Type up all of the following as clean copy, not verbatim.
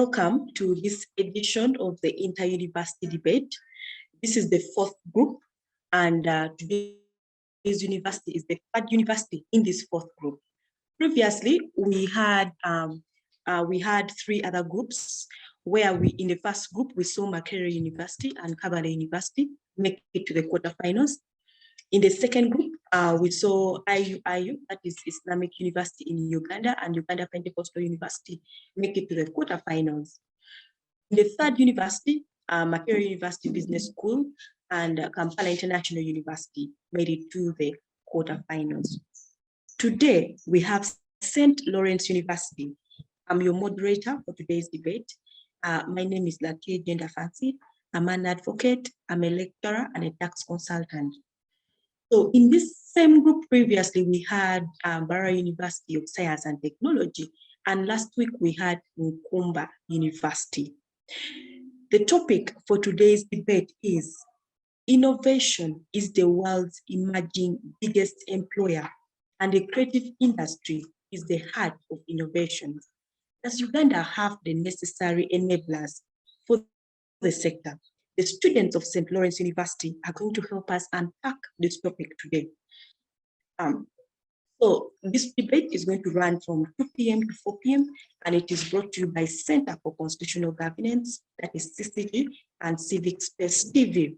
Welcome to this edition of the Inter-University Debate. This is the fourth group, and today's university is the third university in this fourth group. Previously, we had three other groups where in the first group, we saw Mawerere University and Kabale University make it to the quarterfinals. In the second group, we saw IU, that is Islamic University in Uganda, and Uganda Pentecostal University make it to the quarterfinals. In the third university, Mawerere University Business School and Kampala International University made it to the quarterfinals. Today, we have St. Lawrence University. I'm your moderator for today's debate. My name is Latie Gender Fancy. I'm an advocate, I'm a lecturer, and a tax consultant. So in this same group previously, we had Mawerere University of Science and Technology, and last week we had Nkumba University. The topic for today's debate is innovation is the world's emerging biggest employer, and the creative industry is the heart of innovation. Does Uganda have the necessary enablers for the sector? The students of St. Lawrence University are going to help us unpack this topic today. So this debate is going to run from 2 p.m. to 4 p.m. and it is brought to you by Center for Constitutional Governance, that is CCG, and Civic Space TV.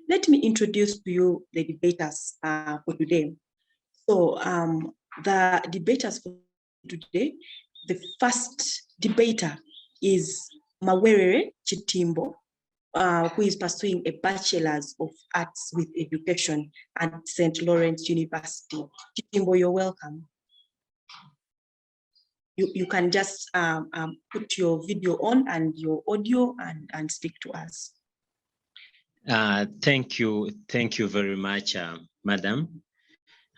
Let me introduce to you the debaters for today. So the debaters for today, the first debater is Mawerere Kitimbo, who is pursuing a Bachelors of Arts with Education at St. Lawrence University. Kitimbo, you're welcome. You can just put your video on and your audio and speak to us. Thank you very much, Madam.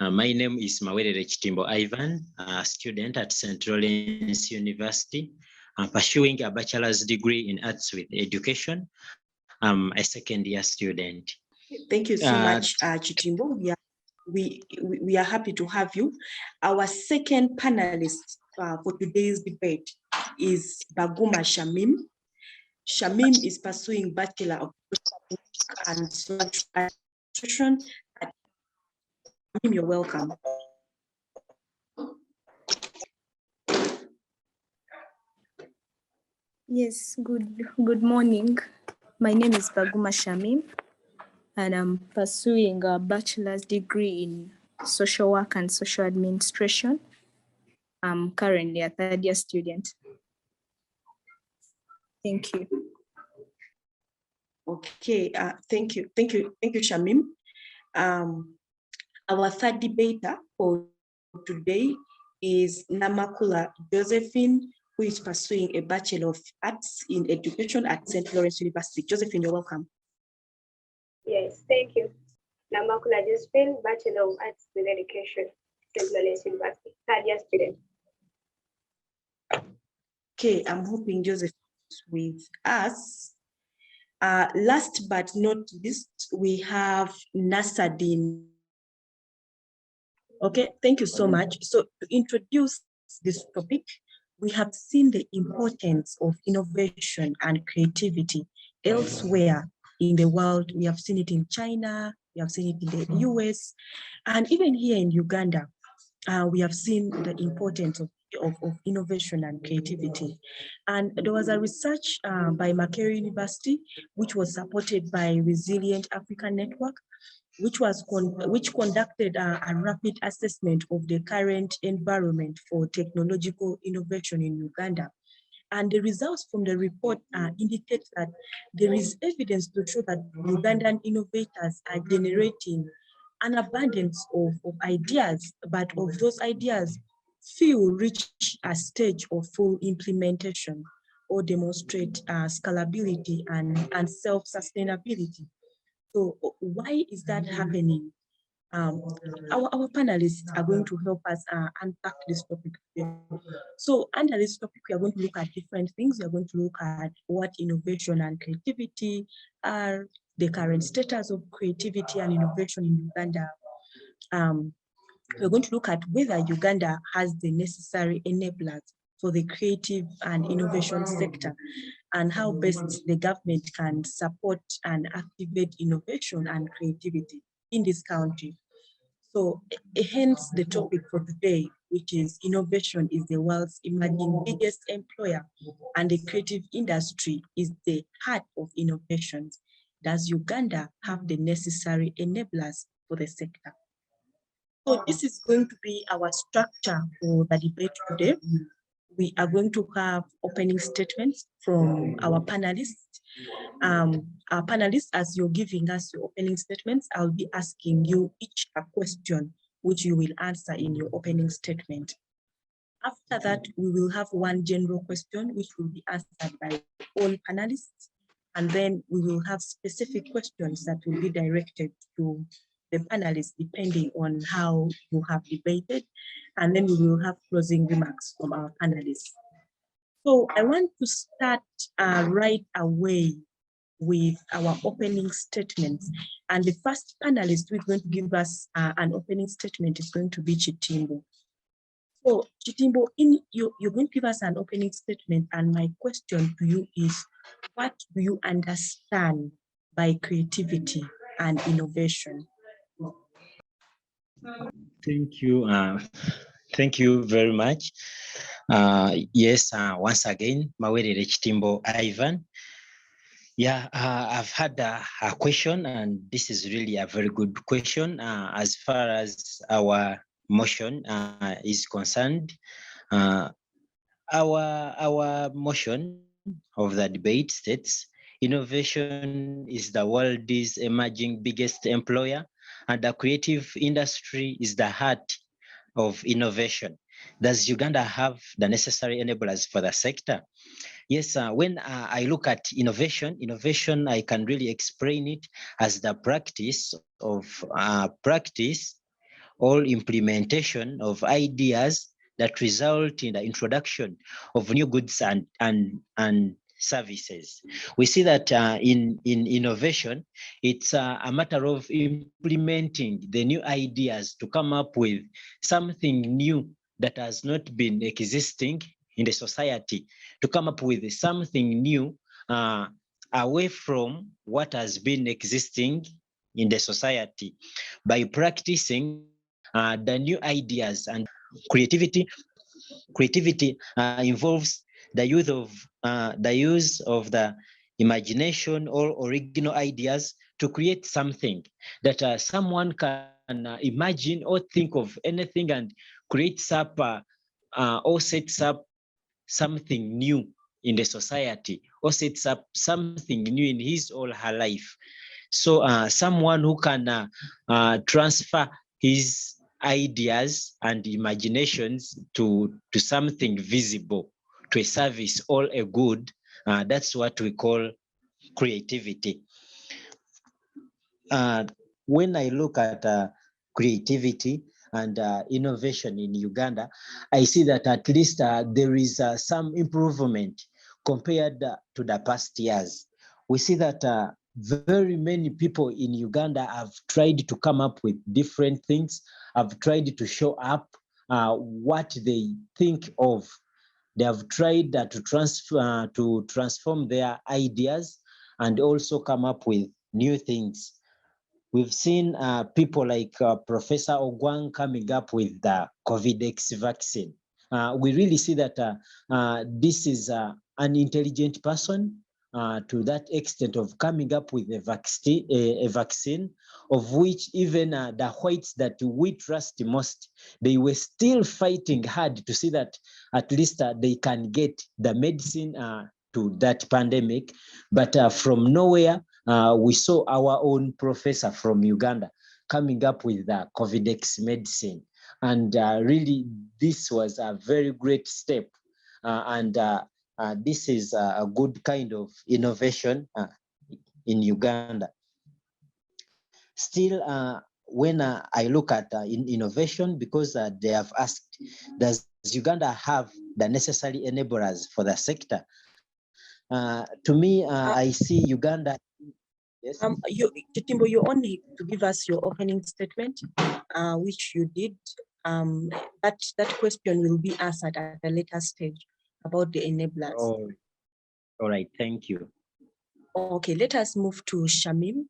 My name is Mawerere Kitimbo Ivan, a student at St. Lawrence University. I'm pursuing a bachelor's degree in arts with education. I'm a second-year student. Thank you so much, Kitimbo. We are happy to have you. Our second panelist for today's debate is Baguma Shamim. Shamim is pursuing Bachelor of and Social Administration. Shamim, you're welcome. Yes, good morning. My name is Baguma Shamim, and I'm pursuing a bachelor's degree in social work and social administration. I'm currently a third-year student. Thank you. Okay, thank you, Shamim. Our third debater for today is Namakula Josephine, who is pursuing a Bachelor of Arts in Education at St. Lawrence University. Josephine, you're welcome. Yes, thank you. Namakula Josephine, Bachelor of Arts in Education, St. Lawrence University, third-year student. Okay, I'm hoping Joseph is with us. Last but not least, we have Nasirdin. Okay, thank you so much. So to introduce this topic, we have seen the importance of innovation and creativity elsewhere in the world. We have seen it in China, we have seen it in the US, and even here in Uganda, we have seen the importance of innovation and creativity. And there was a research by Mawerere University, which was supported by Resilient Africa Network, which conducted a rapid assessment of the current environment for technological innovation in Uganda. And the results from the report indicate that there is evidence to show that Ugandan innovators are generating an abundance of ideas, but of those ideas, few reach a stage of full implementation or demonstrate scalability and self-sustainability. So why is that happening? Our panelists are going to help us unpack this topic today. So under this topic, we are going to look at different things. We are going to look at what innovation and creativity are, the current status of creativity and innovation in Uganda. We're going to look at whether Uganda has the necessary enablers for the creative and innovation sector, and how best the government can support and activate innovation and creativity in this country. So hence the topic for today, which is innovation is the world's emerging biggest employer, and the creative industry is the heart of innovations. Does Uganda have the necessary enablers for the sector? So this is going to be our structure for the debate today. We are going to have opening statements from our panelists. Our panelists, as you're giving us your opening statements, I'll be asking you each a question, which you will answer in your opening statement. After that, we will have one general question, which will be answered by all panelists. And then we will have specific questions that will be directed to the panelists, depending on how you have debated. And then we will have closing remarks from our panelists. So I want to start right away with our opening statements. And the first panelist who is going to give us an opening statement is going to be Kitimbo. So Kitimbo, you're going to give us an opening statement, and my question to you is, what do you understand by creativity and innovation? Thank you. Thank you very much. Yes, once again, Mawerere Kitimbo Ivan. Yeah, I've had a question, and this is really a very good question. As far as our motion is concerned, our motion of the debate states, innovation is the world's emerging biggest employer, and the creative industry is the heart of innovation. Does Uganda have the necessary enablers for the sector? Yes, when I look at innovation, I can really explain it as the practice or implementation of ideas that result in the introduction of new goods and services. We see that in innovation, it's a matter of implementing the new ideas to come up with something new that has not been existing in the society, to come up with something new away from what has been existing in the society by practicing the new ideas. And creativity involves the use of the imagination or original ideas to create something that someone can imagine or think of anything and creates up or sets up something new in the society, or sets up something new in his or her life. So someone who can transfer his ideas and imaginations to something visible, to a service or a good, that's what we call creativity. When I look at creativity and innovation in Uganda, I see that at least there is some improvement compared to the past years. We see that very many people in Uganda have tried to come up with different things, have tried to show up what they think of. They have tried to transform their ideas and also come up with new things. We've seen people like Professor Ogwang coming up with the COVID-X vaccine. We really see that this is an intelligent person to that extent of coming up with a vaccine of which even the whites that we trust most, they were still fighting hard to see that at least they can get the medicine to that pandemic. But from nowhere, we saw our own professor from Uganda coming up with the COVID-X medicine. And really, this was a very great step. This is a good kind of innovation in Uganda. Still, when I look at innovation, because they have asked, does Uganda have the necessary enablers for the sector? To me, I see Uganda. Yes. Kitimbo, you only to give us your opening statement, which you did. that question will be answered at a later stage about the enablers. Oh, all right, thank you. Okay, let us move to Shamim.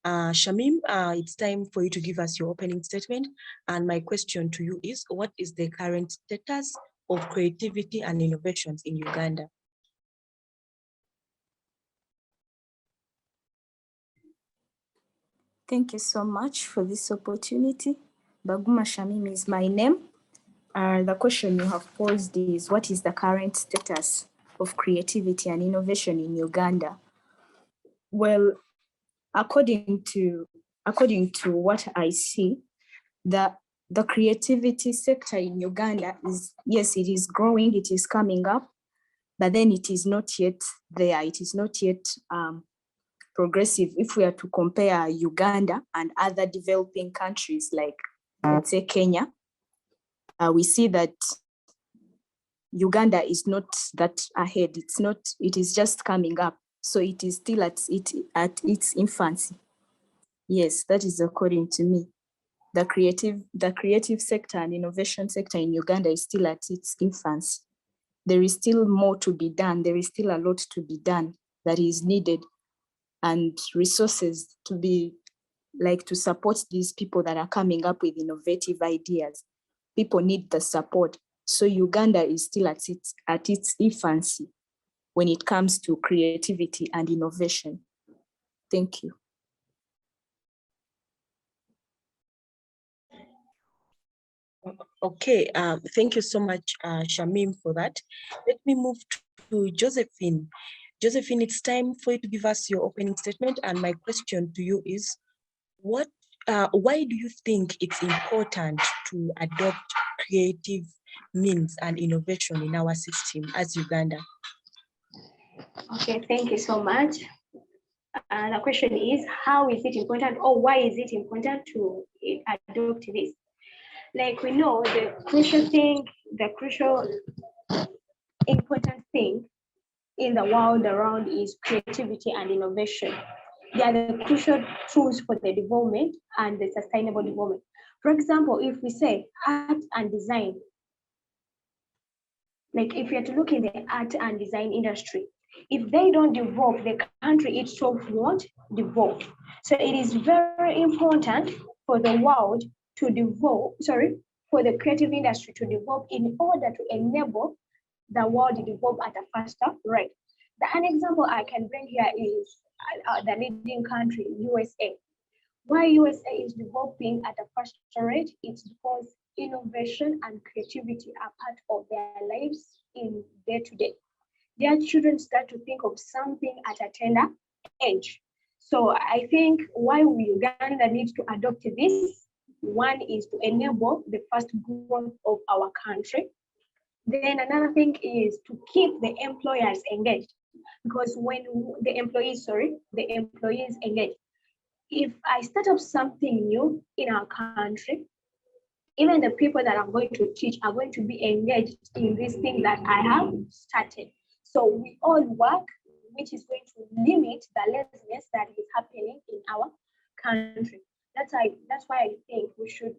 Shamim, it's time for you to give us your opening statement. And my question to you is, what is the current status of creativity and innovations in Uganda? Thank you so much for this opportunity. Baguma Shamim is my name. The question you have posed is, what is the current status of creativity and innovation in Uganda? Well, according to what I see, the creativity sector in Uganda is, yes, it is growing, it is coming up, but then it is not yet there. It is not yet progressive. If we are to compare Uganda and other developing countries like, let's say, Kenya, we see that Uganda is not that ahead. It is just coming up. So it is still at its infancy. Yes, that is according to me. The creative sector and innovation sector in Uganda is still at its infancy. There is still more to be done. There is still a lot to be done that is needed, and resources to support these people that are coming up with innovative ideas. People need the support. So Uganda is still at its infancy when it comes to creativity and innovation. Thank you. Okay, thank you so much, Shamim, for that. Let me move to Josephine. Josephine, it's time for you to give us your opening statement. And my question to you is, why do you think it's important to adopt creative means and innovation in our system as Uganda? Okay, thank you so much. The question is, how is it important, or why is it important to adopt this? Like we know, the crucial important thing in the world around is creativity and innovation. They are the crucial tools for the development and the sustainable development. For example, if we say art and design, like if you are to look in the art and design industry, if they don't develop, the country itself won't develop. So it is very important for the world to develop, for the creative industry to develop in order to enable the world to develop at a faster rate. An example I can bring here is the leading country, USA. Why USA is developing at a faster rate, it's because innovation and creativity are part of their lives in day-to-day. Their children start to think of something at a tender age. So I think why Uganda needs to adopt this, one is to enable the fast growth of our country. Then another thing is to keep the employers engaged, because when the employees engaged, if I start up something new in our country, even the people that I'm going to teach are going to be engaged in this thing that I have started. So we all work, which is going to limit the laziness that is happening in our country. That's why I think we should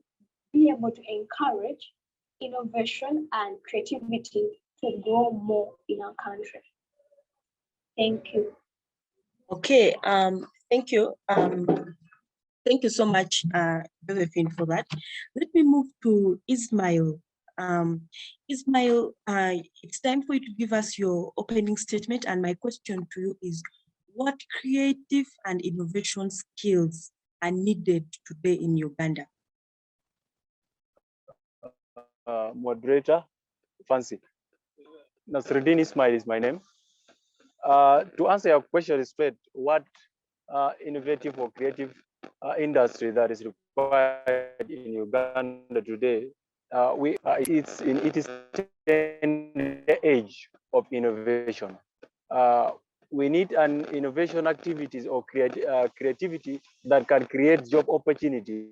be able to encourage innovation and creativity to grow more in our country. Thank you. Okay, thank you. Thank you so much, Josephine, for that. Let me move to Ismail. Ismail, it's time for you to give us your opening statement. And my question to you is, what creative and innovation skills are needed today in Uganda? Moderator, Fancy. Nasirdin Ismail is my name. To answer your question straight, what innovative or creative industry that is required in Uganda today, it is the age of innovation. We need an innovation activities or creativity that can create job opportunities.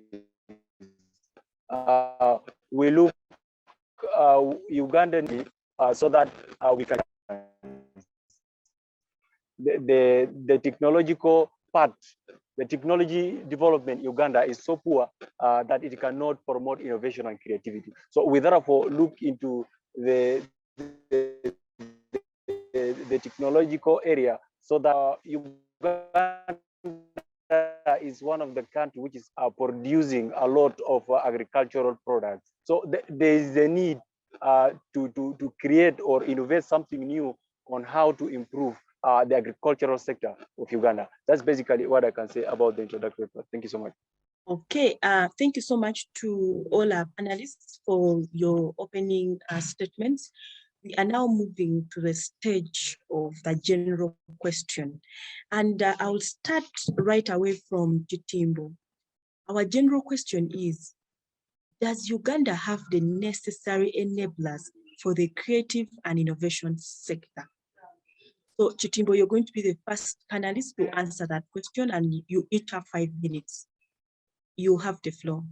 We look Ugandan so that we can the technological part the technology development in Uganda is so poor that it cannot promote innovation and creativity. So we therefore look into the technological area so that Uganda is one of the countries which is producing a lot of agricultural products. So there is a need to create or innovate something new on how to improve the agricultural sector of Uganda. That's basically what I can say about the introductory part. Thank you so much. Okay, thank you so much to all our panelists for your opening statements. We are now moving to the stage of the general question. And I'll start right away from Kitimbo. Our general question is, does Uganda have the necessary enablers for the creative and innovation sector? So Kitimbo, you're going to be the first panelist to answer that question, and you each have 5 minutes. You have the floor.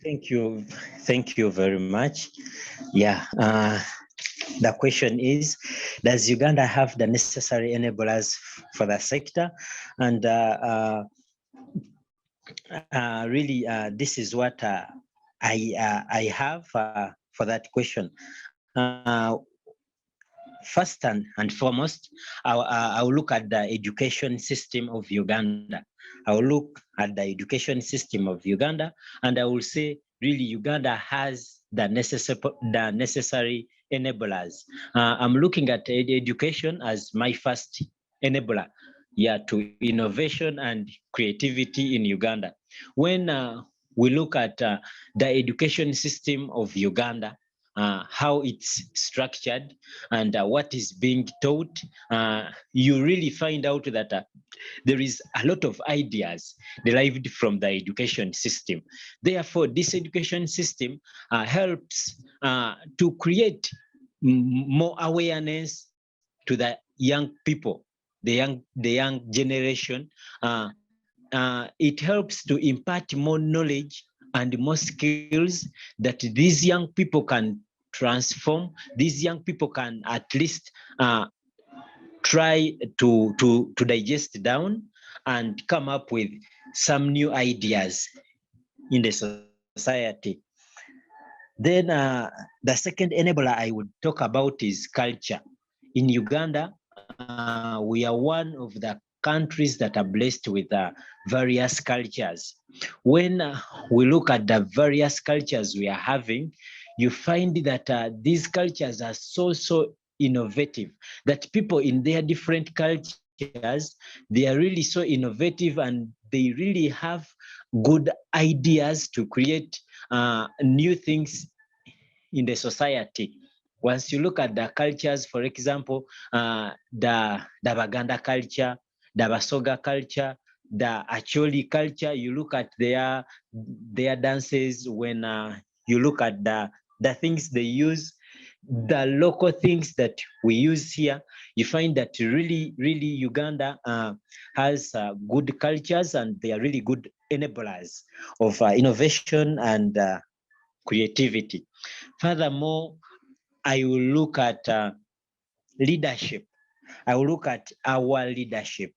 Thank you very much. Yeah, the question is, does Uganda have the necessary enablers for the sector? And really, this is what I have for that question. First and foremost, I'll look at the education system of Uganda. I will look at the education system of Uganda, and I will say, really, Uganda has the necessary enablers. I'm looking at education as my first enabler, yeah, to innovation and creativity in Uganda. When we look at the education system of Uganda, how it's structured and what is being taught, you really find out that there is a lot of ideas derived from the education system. Therefore, this education system helps to create more awareness to the young people, the young generation. It helps to impart more knowledge and more skills that these young people can transform. These young people can at least try to digest down and come up with some new ideas in the society. Then the second enabler I would talk about is culture. In Uganda, we are one of the countries that are blessed with various cultures. When we look at the various cultures we are having, you find that these cultures are so innovative, that people in their different cultures, they are really so innovative and they really have good ideas to create new things in the society. Once you look at the cultures, for example, the Baganda culture, the Basoga culture, the Acholi culture, you look at their dances. When you look at the things they use, the local things that we use here, you find that really Uganda has good cultures, and they are really good enablers of innovation and creativity. Furthermore, I will look at leadership. I will look at our leadership.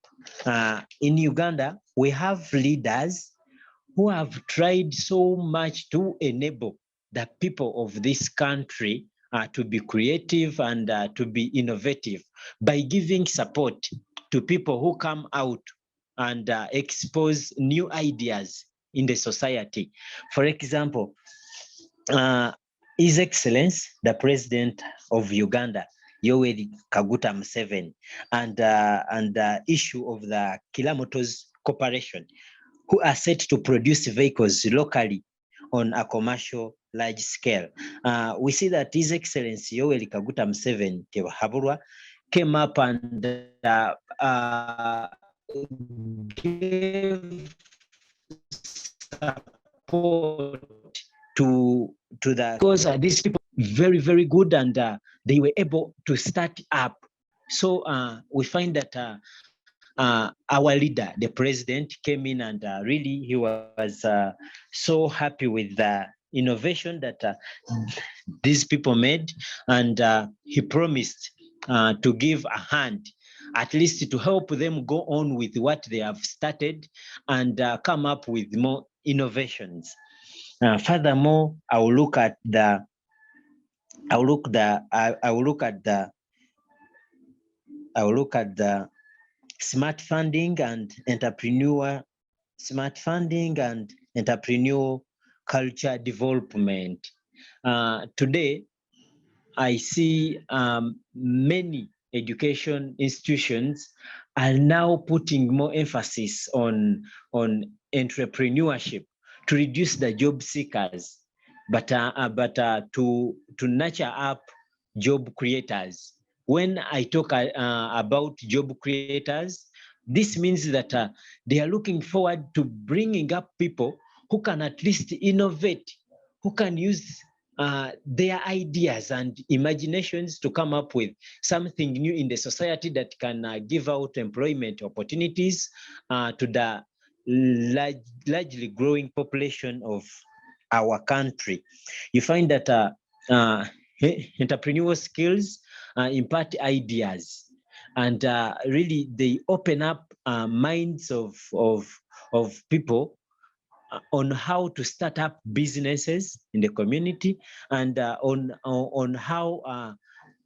In Uganda, we have leaders who have tried so much to enable the people of this country to be creative and to be innovative by giving support to people who come out and expose new ideas in the society. For example, His Excellency, the President of Uganda, Yoweri Kaguta Museveni, and the issue of the Kila Motors Corporation, who are set to produce vehicles locally on a commercial large scale. We see that His Excellency Yoweri Kaguta Museveni Haburwa came up and gave support to the, because these people very good, and they were able to start up. So we find that our leader, the president, came in and really he was so happy with the innovation that these people made, and he promised to give a hand at least to help them go on with what they have started and come up with more innovations. Furthermore, I will look at the smart funding and entrepreneur culture development. Today, I see many education institutions are now putting more emphasis on entrepreneurship to reduce the job seekers, but to nurture up job creators. When I talk about job creators, this means that they are looking forward to bringing up people who can at least innovate, who can use their ideas and imaginations to come up with something new in the society that can give out employment opportunities to the largely growing population of our country. You find that entrepreneurial skills impart ideas, and really they open up minds of people on how to start up businesses in the community, and on how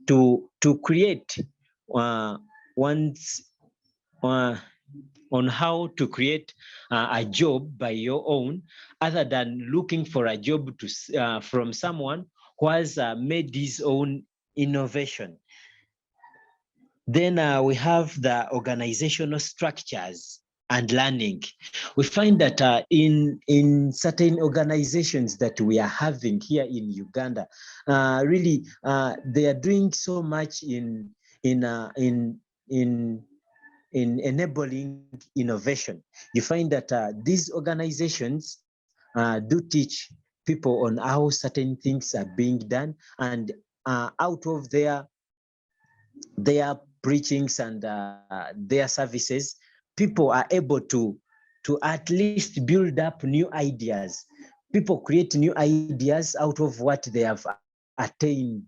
to create on how to create a job by your own, other than looking for a job from someone who has made his own innovation. Then we have the organizational structures and learning. We find that in certain organizations that we are having here in Uganda, really they are doing so much in enabling innovation. You find that these organizations do teach people on how certain things are being done, and out of their preachings and their services, people are able to at least build up new ideas. People create new ideas out of what they have attained,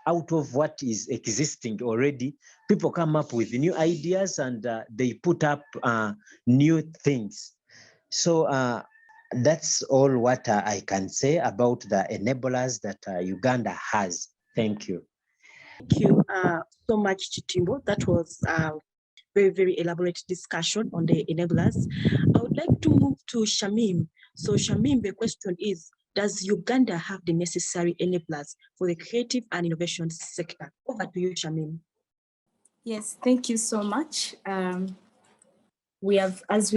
out of what is existing already. People come up with new ideas, and they put up new things. So that's all what I can say about the enablers that Uganda has. Thank you. Thank you so much, Kitimbo. That was a very, very elaborate discussion on the enablers. I would like to move to Shamim. So Shamim, the question is, does Uganda have the necessary enablers for the creative and innovation sector? Over to you, Shamim. Yes, thank you so much. As we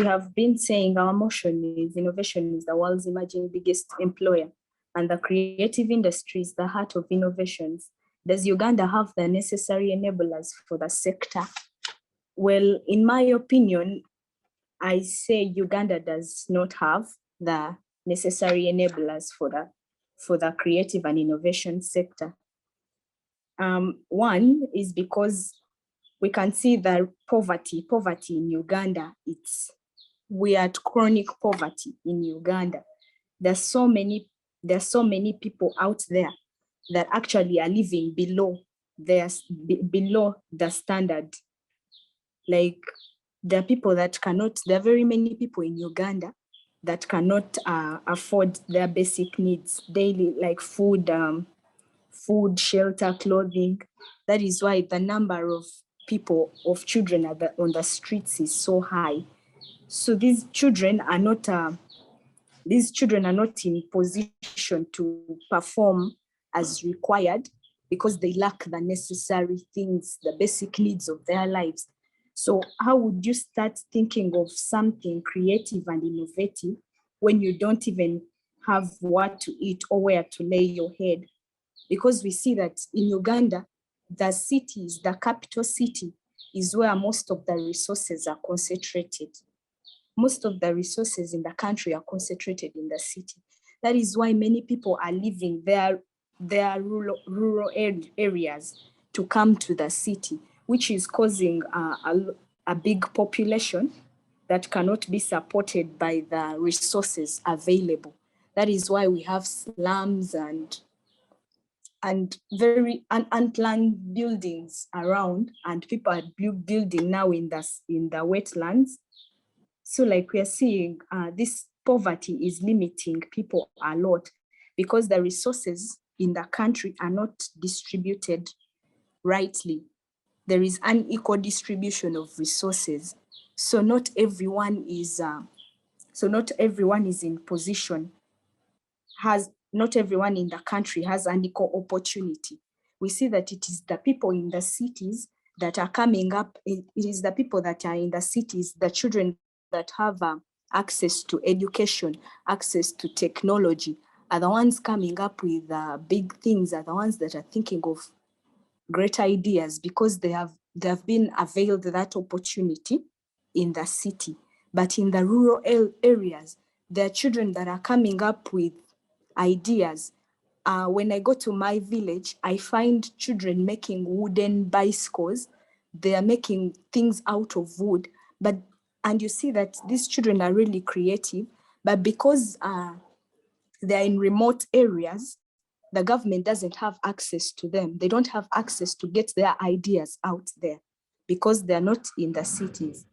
have been saying, our motion is innovation is the world's emerging biggest employer, and the creative industry is the heart of innovations. Does Uganda have the necessary enablers for the sector? Well, in my opinion, I say Uganda does not have the necessary enablers for the creative and innovation sector. One is because we can see that poverty in Uganda, we are at chronic poverty in Uganda. There's so many people out there that actually are living below the standard. Like there are very many people in Uganda that cannot afford their basic needs daily, like food, shelter, clothing. That is why the number of children on the streets is so high. So these children are not in position to perform as required because they lack the necessary things, the basic needs of their lives. So how would you start thinking of something creative and innovative when you don't even have what to eat or where to lay your head? Because we see that in Uganda, the capital city is where most of the resources are concentrated. Most of the resources in the country are concentrated in the city. That is why many people are leaving their rural areas to come to the city, which is causing a big population that cannot be supported by the resources available. That is why we have slums and very unplanned buildings around, and people are building now in the wetlands. So like we are seeing, this poverty is limiting people a lot because the resources in the country are not distributed rightly. There is unequal distribution of resources. So not everyone is in position, not everyone in the country has an equal opportunity. We see that it is the people in the cities that are coming up. It is the people that are in the cities, the children that have access to education, access to technology, are the ones coming up with big things, are the ones that are thinking of great ideas because they have been availed that opportunity in the city. But in the rural areas, there are children that are coming up with ideas. When I go to my village, I find children making wooden bicycles. They are making things out of wood, and you see that these children are really creative, but because they're in remote areas, the government doesn't have access to them. They don't have access to get their ideas out there because they're not in the cities.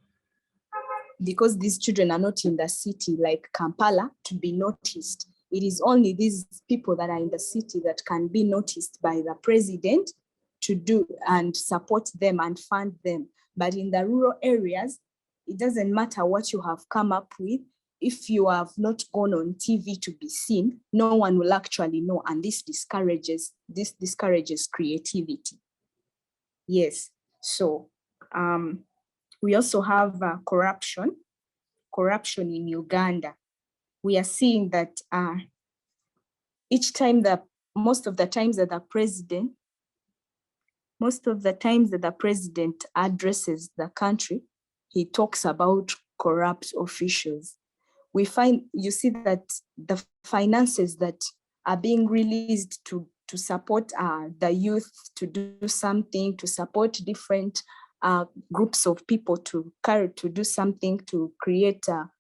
Because these children are not in the city like Kampala to be noticed. It is only these people that are in the city that can be noticed by the president to do and support them and fund them. But in the rural areas, it doesn't matter what you have come up with. If you have not gone on TV to be seen, no one will actually know, and this discourages creativity. Yes, so we also have corruption in Uganda. We are seeing that most of the times that the president addresses the country, he talks about corrupt officials. You see that the finances that are being released to support the youth to do something, to support different groups of people to do something, to create a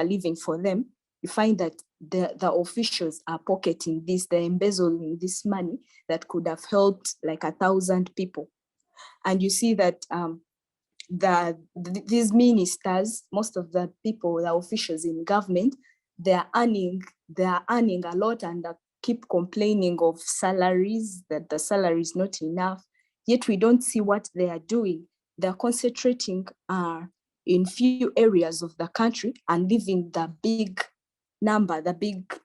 living for them, you find that the officials are pocketing this, they're embezzling this money that could have helped like 1,000 people. And you see that these ministers, most of the people, the officials in government, they're earning a lot and keep complaining of salaries, that the salary is not enough. Yet we don't see what they are doing. They're concentrating in few areas of the country and leaving the big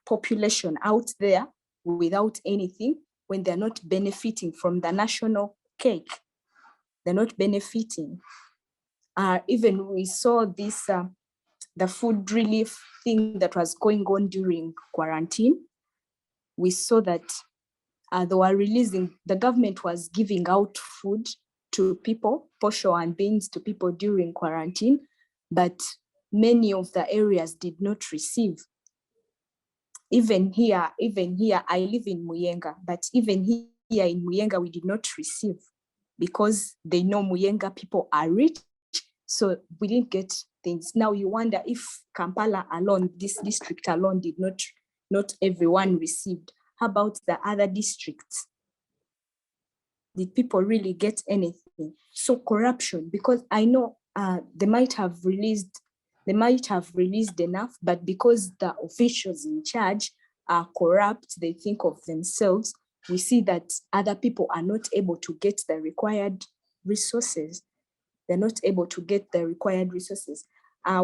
population out there without anything, when they're not benefiting from the national cake. They're not benefiting. Even we saw this, the food relief thing that was going on during quarantine. We saw that the government was giving out food to people, posho and beans to people during quarantine, but many of the areas did not receive. Even here, I live in Muyenga, but even here in Muyenga, we did not receive because they know Muyenga people are rich, so we didn't get things. Now you wonder if Kampala alone, this district alone, did not everyone received. How about the other districts? Did people really get anything? So corruption, because I know they might have released enough, but because the officials in charge are corrupt, they think of themselves, we see that other people are not able to get the required resources. They're not able to get the required resources.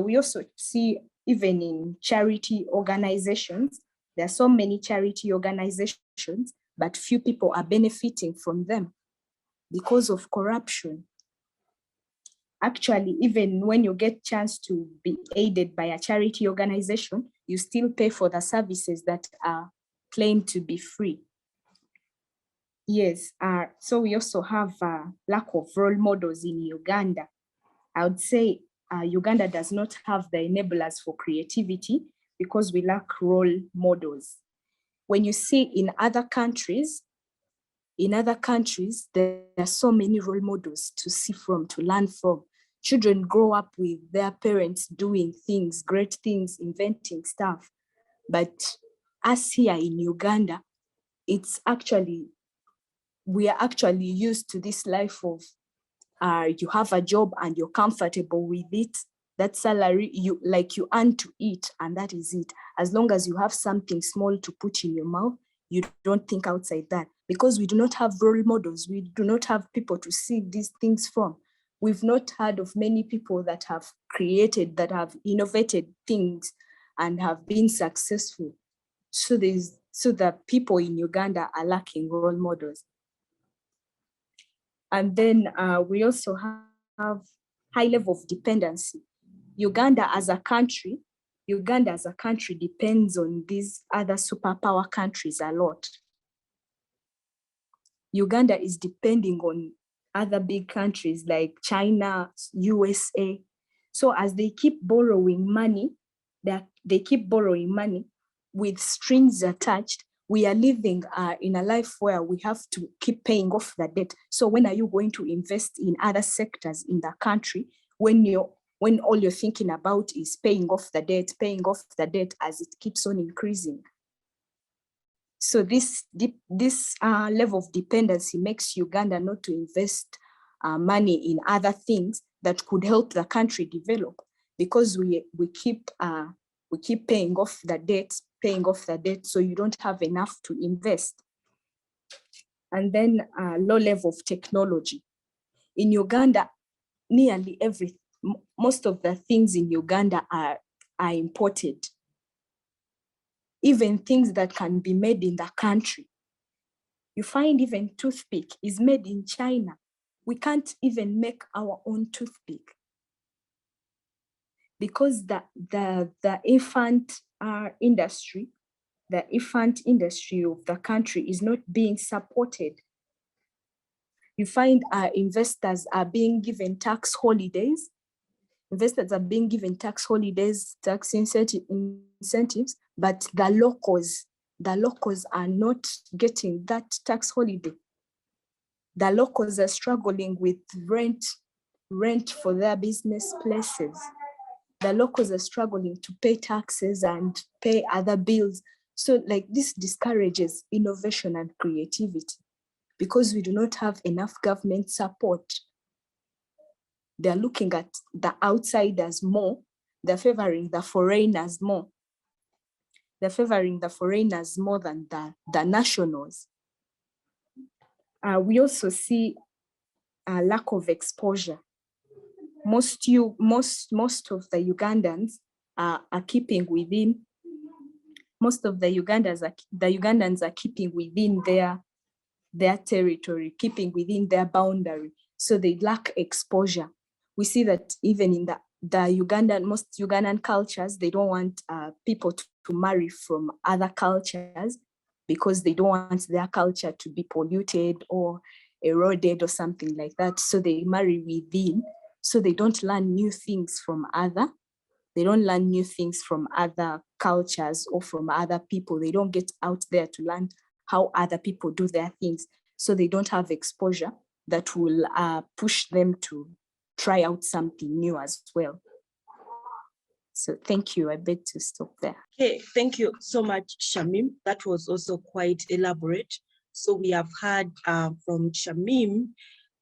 We also see, even in charity organizations, there are so many charity organizations, but few people are benefiting from them because of corruption. Actually, even when you get chance to be aided by a charity organization, you still pay for the services that are claimed to be free. Yes, so we also have a lack of role models in Uganda. I would say Uganda does not have the enablers for creativity because we lack role models. When you see in other countries, there are so many role models to see from, to learn from. Children grow up with their parents doing things, great things, inventing stuff. But us here in Uganda, it's actually we are actually used to this life of you have a job and you're comfortable with it. That salary, you earn to eat, and that is it. As long as you have something small to put in your mouth, you don't think outside that, because we do not have role models. We do not have people to see these things from. We've not heard of many people that have created, that have innovated things and have been successful. So the people in Uganda are lacking role models. And then we also have high level of dependency. Uganda as a country depends on these other superpower countries a lot. Uganda is depending on other big countries like China, USA. So as they keep borrowing money, with strings attached, we are living in a life where we have to keep paying off the debt. So when are you going to invest in other sectors in the country when all you're thinking about is paying off the debt as it keeps on increasing? So this level of dependency makes Uganda not to invest money in other things that could help the country develop, because we keep paying off the debt, so you don't have enough to invest. And then low level of technology. In Uganda, most of the things in Uganda are imported. Even things that can be made in the country. You find even toothpick is made in China. We can't even make our own toothpick, because the infant industry of the country is not being supported. You find investors are being given tax holidays. Investors are being given tax holidays, tax incentives, but the locals are not getting that tax holiday. The locals are struggling with rent for their business places. The locals are struggling to pay taxes and pay other bills. So this discourages innovation and creativity, because we do not have enough government support. They're looking at the outsiders more. They're favoring the foreigners more. They're favoring the foreigners more than the nationals. We also see a lack of exposure. Most of the Ugandans are keeping within. Most of the Ugandans are keeping within their territory, keeping within their boundary. So they lack exposure. We see that even in most Ugandan cultures, they don't want people to marry from other cultures, because they don't want their culture to be polluted or eroded or something like that. So they marry within. So they don't learn new things from other cultures or from other people. They don't get out there to learn how other people do their things. So they don't have exposure that will push them to try out something new as well. So thank you. I beg to stop there. Okay, thank you so much, Shamim. That was also quite elaborate. So we have heard from Shamim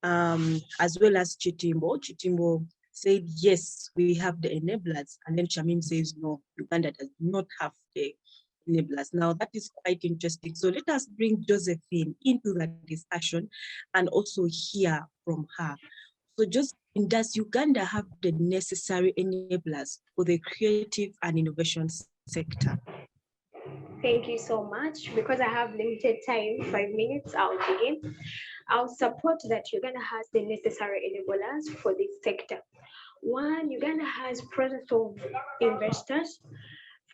as well as Kitimbo. Kitimbo said, yes, we have the enablers. And then Shamim says, no, Uganda does not have the enablers. Now, that is quite interesting. So let us bring Josephine into the discussion and also hear from her. So Josephine, does Uganda have the necessary enablers for the creative and innovation sector? Thank you so much. Because I have limited time, 5 minutes, I'll begin. I'll support that Uganda has the necessary enablers for this sector. One, Uganda has presence of investors.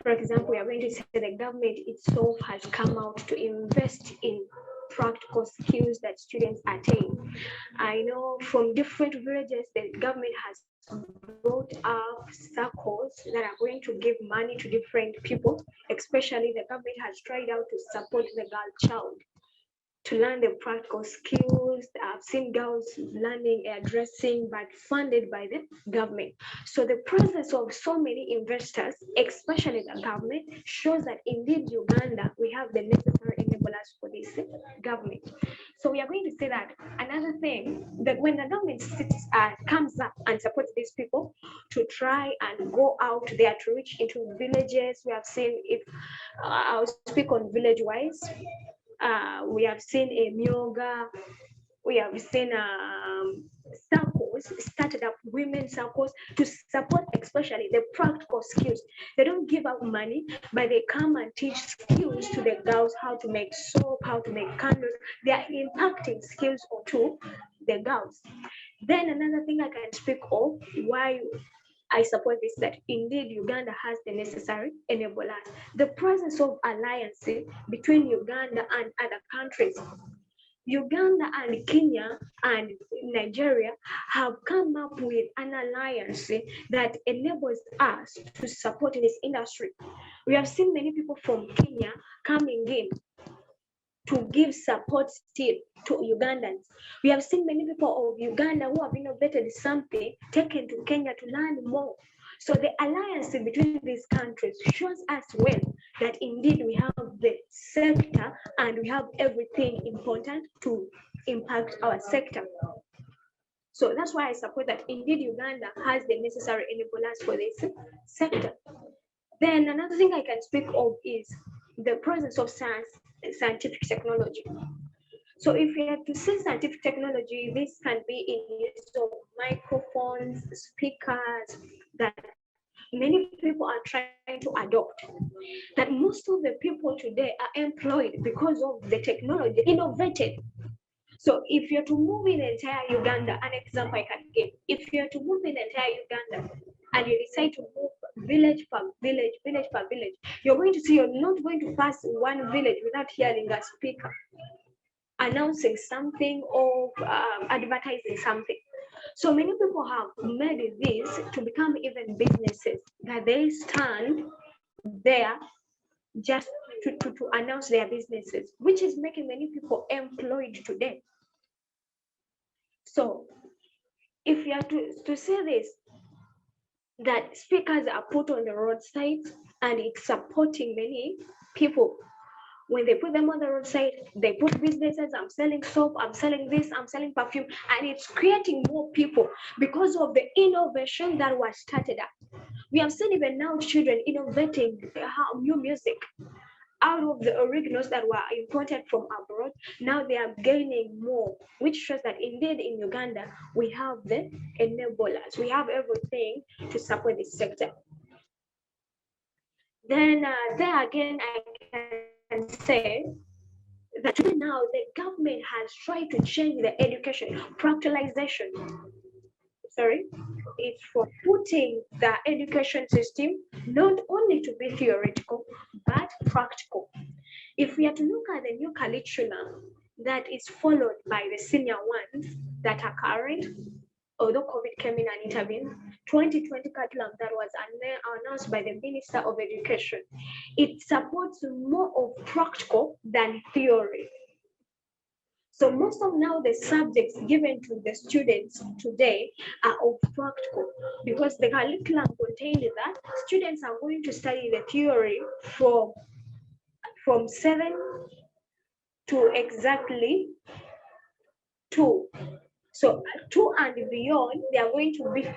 For example, we are going to say the government itself has come out to invest in practical skills that students attain. I know from different villages, the government has brought up circles that are going to give money to different people, especially the government has tried out to support the girl child to learn the practical skills. I've seen girls learning hairdressing, but funded by the government. So the presence of so many investors, especially the government, shows that indeed Uganda, we have the necessary enablers for this government. So we are going to say that another thing, that when the government comes up and supports these people to try and go out there to reach into villages, we have seen, if I'll speak on village-wise, we have seen a Myoga, we have seen circles, started up women circles to support especially the practical skills. They don't give out money, but they come and teach skills to the girls, how to make soap, how to make candles. They are impacting skills to the girls. Then another thing I can speak of why I support this, that indeed Uganda has the necessary enablers. The presence of alliances between Uganda and other countries. Uganda and Kenya and Nigeria have come up with an alliance that enables us to support this industry. We have seen many people from Kenya coming in to give support still to Ugandans. We have seen many people of Uganda who have innovated something, taken to Kenya to learn more. So the alliance between these countries shows us well that indeed we have the sector and we have everything important to impact our sector. So that's why I support that indeed Uganda has the necessary enablers for this sector. Then another thing I can speak of is the presence of scientific technology. So if we have to say scientific technology, this can be in use of microphones, speakers, that many people are trying to adopt. That most of the people today are employed because of the technology innovated. So if you're to move in entire Uganda, an example I can give, if you're to move in entire Uganda and you decide to move village per village, village per village, you're going to see you're not going to pass one village without hearing a speaker announcing something or advertising something. So many people have made this to become even businesses, that they stand there just to announce their businesses, which is making many people employed today. So if you are to say this, that speakers are put on the roadside and it's supporting many people. When they put them on the roadside, they put businesses, I'm selling soap, I'm selling this, I'm selling perfume, and it's creating more people because of the innovation that was started up. We have seen even now children innovating new music out of the originals that were imported from abroad. Now they are gaining more, which shows that indeed in Uganda, we have the enablers. We have everything to support this sector. Then there again, I can say that now the government has tried to change the education practicalization. It's for putting the education system not only to be theoretical but practical. If we are to look at the new curriculum that is followed by the senior ones that are current, although COVID came in and intervened, 2020 curriculum that was announced by the Minister of Education, it supports more of practical than theory. So most of now the subjects given to the students today are of practical, because the curriculum contained that students are going to study the theory from 7 to exactly 2. So 2 and beyond, they are going to be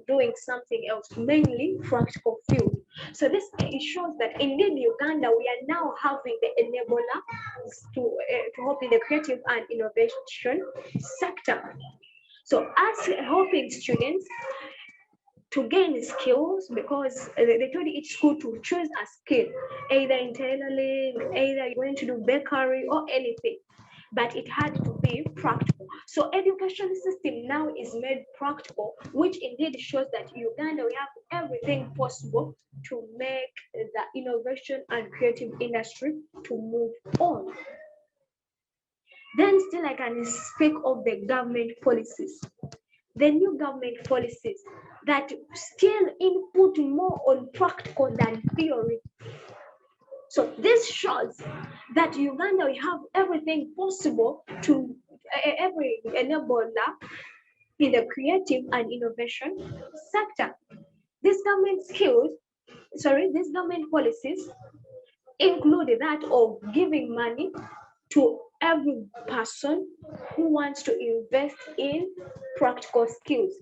doing something else, mainly practical field. So this it shows that indeed Uganda, we are now having the enabler to help in the creative and innovation sector. So as helping students to gain skills, because they told each school to choose a skill, either in tailoring, either you're going to do bakery or anything, but it had to be practical. So education system now is made practical, which indeed shows that Uganda, we have everything possible to make the innovation and creative industry to move on. Then still I can speak of the government policies. The new government policies that still input more on practical than theory. So this shows that Uganda, we have everything possible to every enabler in the creative and innovation sector. These government policies include that of giving money to every person who wants to invest in practical skills.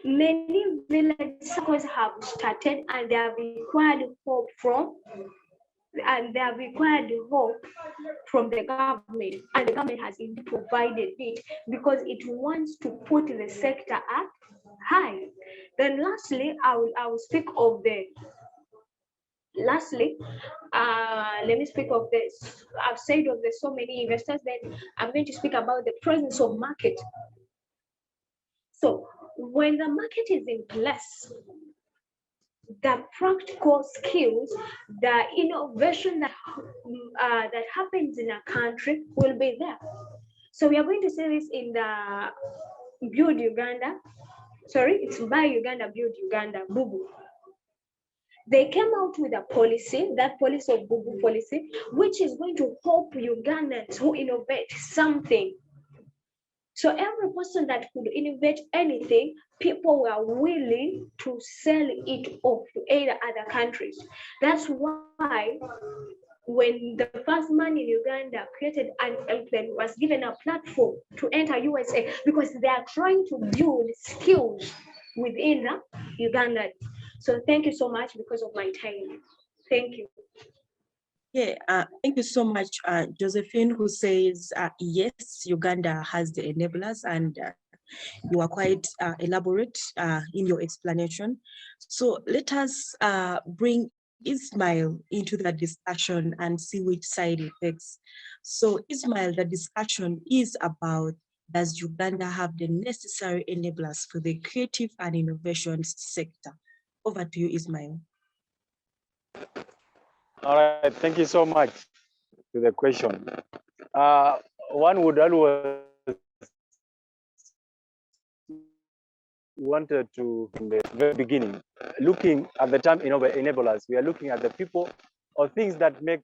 Many village circles have started and they have required hope from the government, and the government has indeed provided it because it wants to put the sector up high. Then lastly, I will speak of the let me speak of this. I've said of the so many investors, then I'm going to speak about the presence of market. So when the market is in place, the practical skills, the innovation that happens in a country will be there. So we are going to see this in the Build Uganda. Sorry, it's by Uganda, Build Uganda, Bubu. They came out with a policy, that policy of Bubu policy, which is going to help Ugandans to innovate something. So every person that could innovate anything, people were willing to sell it off to either other countries. That's why when the first man in Uganda created an airplane, was given a platform to enter USA because they are trying to build skills within Uganda. So thank you so much because of my time. Thank you. Yeah, thank you so much, Josephine, who says, yes, Uganda has the enablers, and you are quite elaborate in your explanation. So let us bring Ismail into the discussion and see which side it takes. So Ismail, the discussion is about, does Uganda have the necessary enablers for the creative and innovation sector? Over to you, Ismail. All right, thank you so much for the question. One would always wanted to, in the very beginning, looking at the term enablers, we are looking at the people or things that make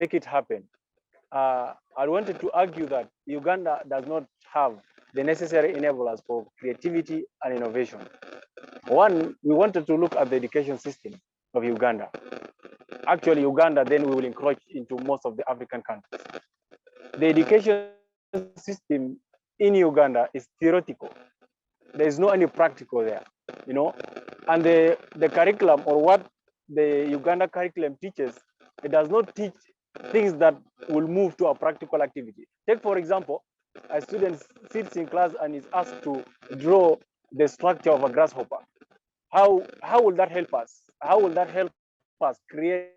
it happen. I wanted to argue that Uganda does not have the necessary enablers for creativity and innovation. One, we wanted to look at the education system of Uganda. Actually, Uganda, then we will encroach into most of the African countries. The education system in Uganda is theoretical. There is no any practical there, you know. And the curriculum, or what the Uganda curriculum teaches, it does not teach things that will move to a practical activity. Take, for example, a student sits in class and is asked to draw the structure of a grasshopper. How will that help us? How will that help us create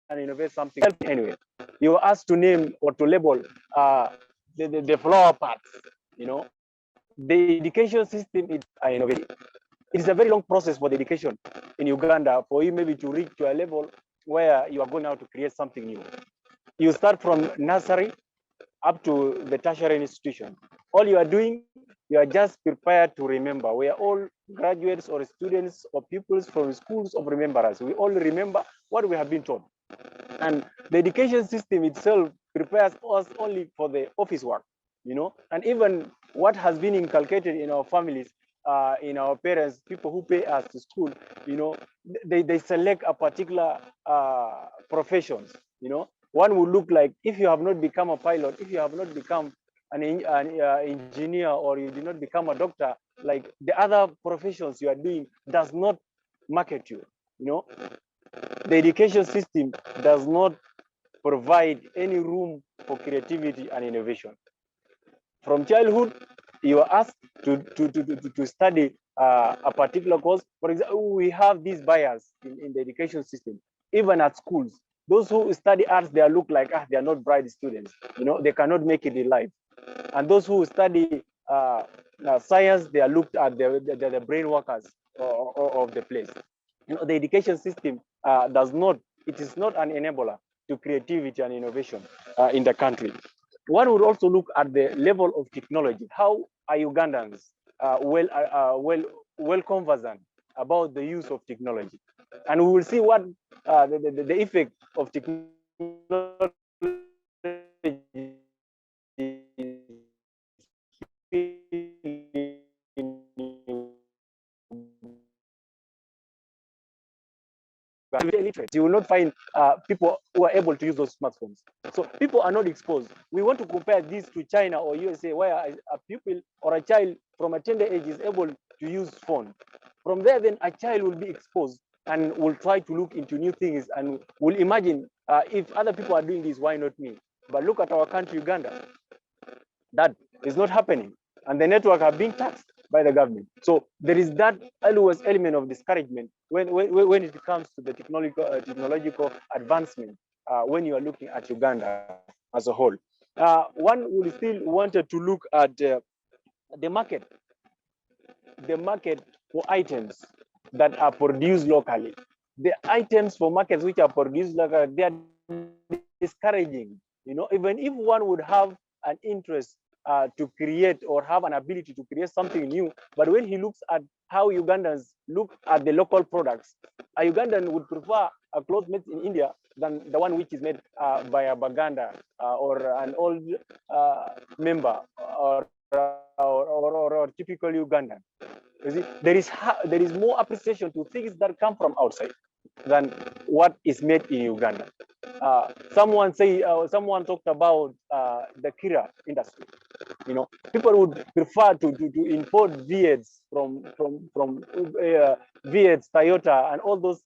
and innovate something? Anyway, you are asked to name or to label the flower parts, you know. The education system is innovative. It is a very long process for the education in Uganda for you maybe to reach to a level where you are going out to create something new. You start from nursery up to the tertiary institution. All you are doing, you are just prepared to remember. We are all graduates or students or pupils from schools of remembrance. We all remember what we have been taught. And the education system itself prepares us only for the office work, you know, and even what has been inculcated in our families, in our parents, people who pay us to school, you know, they select a particular professions, you know. One would look like, if you have not become a pilot, if you have not become an engineer, or you did not become a doctor, like the other professions you are doing does not market you, you know. The education system does not provide any room for creativity and innovation. From childhood, you are asked to study a particular course. For example, we have this bias in the education system, even at schools. Those who study arts, they look like they are not bright students. You know, they cannot make it in life. And those who study science, they are looked at the brain workers of the place. You know, the education system does not. It is not an enabler to creativity and innovation in the country. One would also look at the level of technology. How are Ugandans well conversant about the use of technology? And we will see what the effect of technology illiterate. You will not find people who are able to use those smartphones. So people are not exposed. We want to compare this to China or USA, where a pupil or a child from a tender age is able to use phone. From there, then a child will be exposed and will try to look into new things and will imagine if other people are doing this, why not me? But look at our country, Uganda. That is not happening. And the network are being taxed by the government. So there is that always element of discouragement when it comes to the technological advancement when you are looking at Uganda as a whole. One will still wanted to look at the market for items that are produced locally. The items for markets which are produced locally, they are discouraging. You know, even if one would have an interest to create or have an ability to create something new, but when he looks at how Ugandans look at the local products, a Ugandan would prefer a cloth made in India than the one which is made by a Baganda or an old member or typical Ugandan. You see, there is more appreciation to things that come from outside than what is made in Uganda. Someone talked about the Kira industry. You know, people would prefer to import V8s from V8s, Toyota, and all those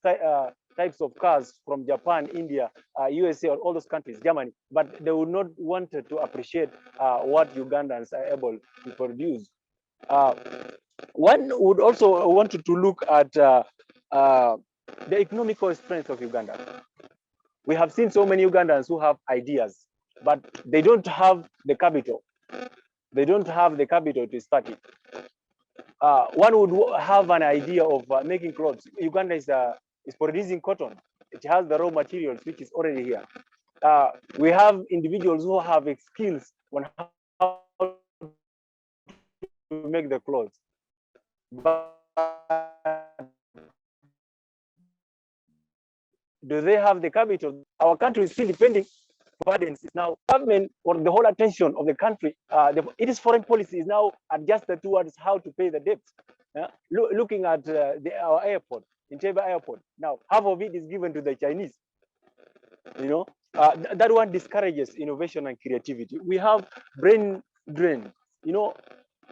types of cars from Japan, India, USA, or all those countries, Germany, but they would not want to appreciate what Ugandans are able to produce. One would also want to look at the economical strength of Uganda. We have seen so many Ugandans who have ideas, but they don't have the capital. They don't have the capital to start it. One would have an idea of making clothes. Uganda is producing cotton. It has the raw materials, which is already here. We have individuals who have skills on how to make the clothes. But do they have the capital? Our country is still depending. Burdens is now government or the whole attention of the country. It is foreign policy is now adjusted towards how to pay the debt. Looking at our airport, Entebbe Airport, now half of it is given to the Chinese. You know, that one discourages innovation and creativity. We have brain drain. You know,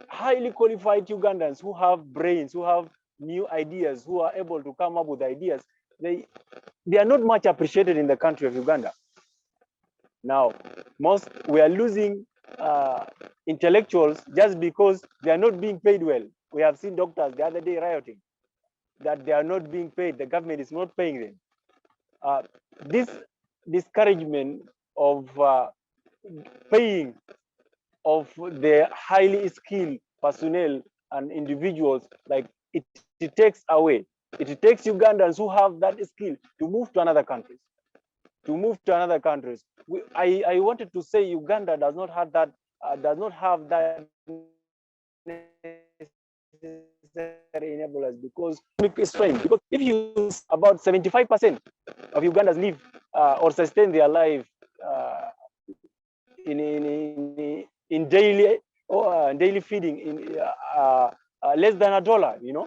highly qualified Ugandans who have brains, who have new ideas, who are able to come up with ideas. They are not much appreciated in the country of Uganda. Now, we are losing intellectuals just because they are not being paid well. We have seen doctors the other day rioting that they are not being paid. The government is not paying them. This discouragement of paying of the highly skilled personnel and individuals, like it takes away. It takes Ugandans who have that skill to move to another countries. I wanted to say Uganda does not have that enablers because if you about 75% of Ugandans live or sustain their life in daily feeding in less than $1, you know,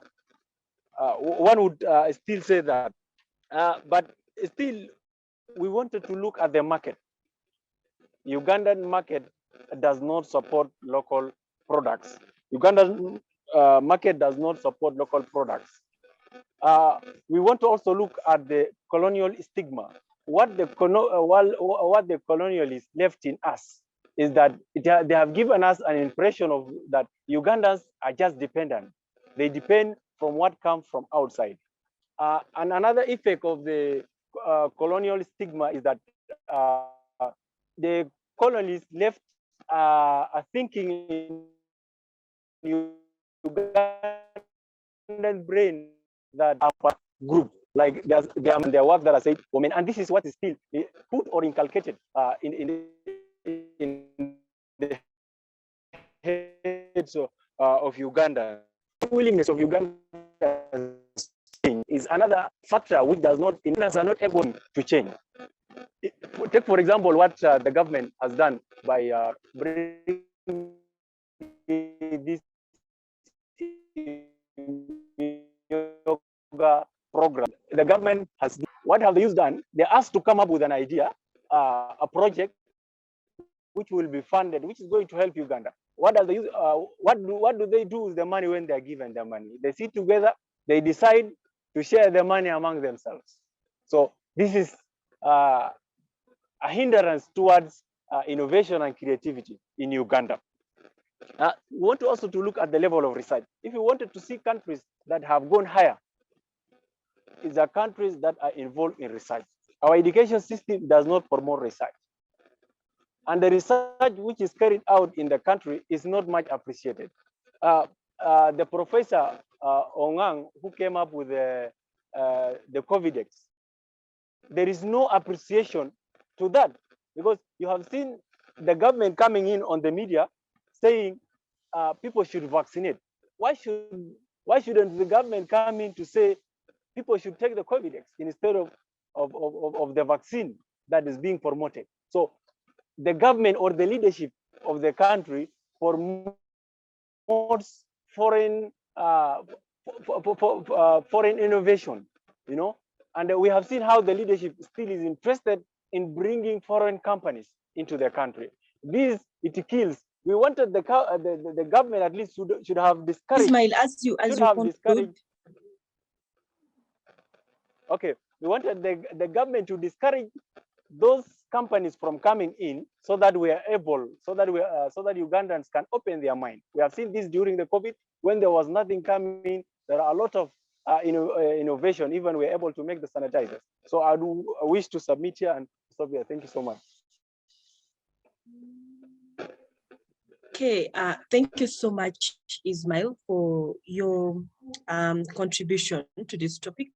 one would still say that, but still we wanted to look at the market. Ugandan market does not support local products. Ugandan market does not support local products. We want to also look at the colonial stigma. What the colonialists left in us is that they have given us an impression of that Ugandans are just dependent. They depend from what comes from outside. And another effect of the colonial stigma is that the colonists left a thinking in Ugandan brain that group, like their work that I said, women, and this is what is still put or inculcated in the heads of Uganda. The willingness of Uganda is another factor which does not, Indians are not able to change. Take, for example, what the government has done by bringing this yoga program. The government has what have the youth done? They're asked to come up with an idea, a project which will be funded, which is going to help Uganda. What does the youth, what do they do with the money when they're given the money? They sit together, they decide to share the money among themselves. So this is a hindrance towards innovation and creativity in Uganda. We want to also to look at the level of research. If you wanted to see countries that have gone higher, it's the countries that are involved in research. Our education system does not promote research. And the research which is carried out in the country is not much appreciated. The professor Ongang, who came up with the COVIDX, there is no appreciation to that, because you have seen the government coming in on the media saying people should vaccinate. Why shouldn't the government come in to say people should take the COVIDX instead of the vaccine that is being promoted? So the government or the leadership of the country promotes foreign foreign innovation, you know, and we have seen how the leadership still is interested in bringing foreign companies into the country. This, it kills. We wanted the government at least should have discouraged. Ismail, as you conclude. Okay, we wanted the government to discourage those companies from coming in, so that we are able, so that Ugandans can open their mind. We have seen this during the COVID, when there was nothing coming. There are a lot of innovation. Even we are able to make the sanitizers. So I do wish to submit here and stop here. Thank you so much. Okay, thank you so much, Ismail, for your contribution to this topic.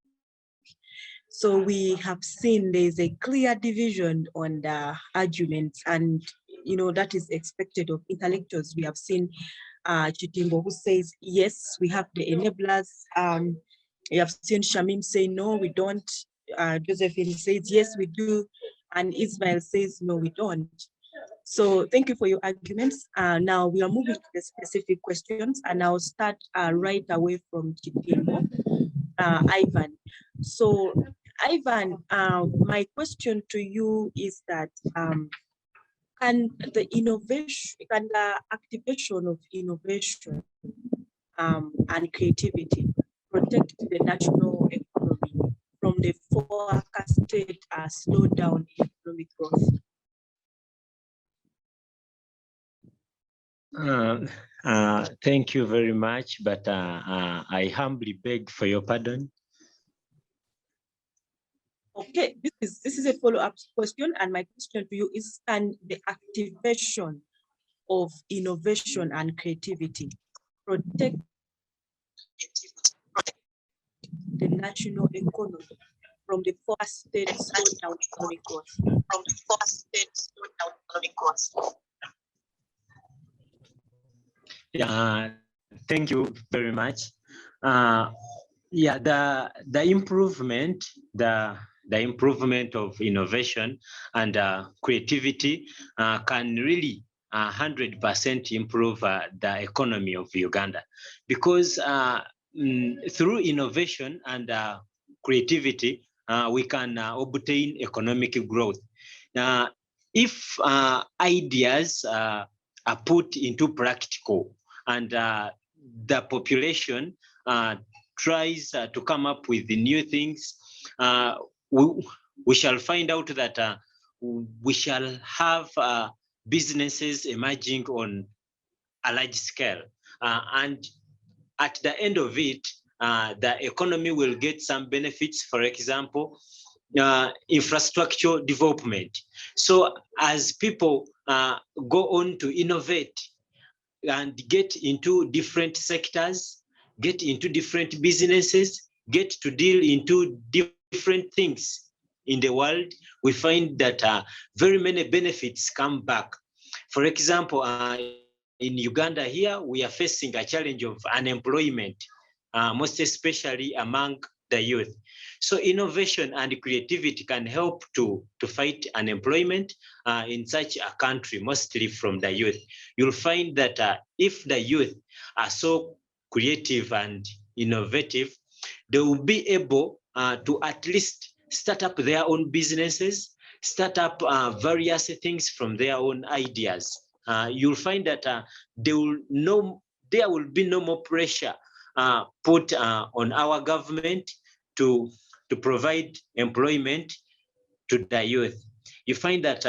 So we have seen there's a clear division on the arguments, and that is expected of intellectuals. We have seen Kitimbo, who says yes, we have the enablers. We have seen Shamim say no, we don't. Josephine says yes, we do, and Ismail says no, we don't. So thank you for your arguments. Now we are moving to the specific questions, and I'll start right away from Kitimbo. Ivan. So Ivan, my question to you is that can the activation of innovation and creativity protect the national economy from the forecasted slowdown in economic growth? Thank you very much, but I humbly beg for your pardon. Okay, this is a follow-up question, and my question to you is: can the activation of innovation and creativity protect the national economy from the forecasted slowdown in economic growth? Yeah, thank you very much. Yeah, the improvement of innovation and creativity can really 100% improve the economy of Uganda, because through innovation and creativity we can obtain economic growth. If ideas are put into practical, and the population tries to come up with the new things, we shall find out that we shall have businesses emerging on a large scale. And at the end of it, the economy will get some benefits, for example, infrastructure development. So as people go on to innovate and get into different sectors, get into different businesses, get to deal into different things in the world, we find that very many benefits come back. For example, in Uganda here, we are facing a challenge of unemployment, most especially among the youth. So innovation and creativity can help to fight unemployment in such a country, mostly from the youth. You'll find that if the youth are so creative and innovative, they will be able to at least start up their own businesses, start up various things from their own ideas. You'll find that there will be no more pressure put on our government to provide employment to the youth. You find that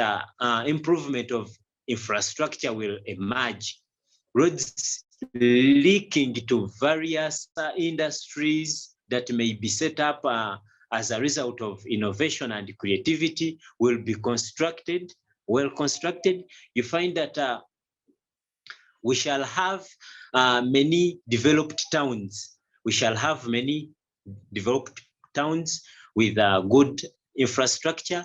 improvement of infrastructure will emerge. Roads linking to various industries that may be set up as a result of innovation and creativity will be constructed, well constructed. You find that we shall have many developed towns. We shall have many developed towns with good infrastructure.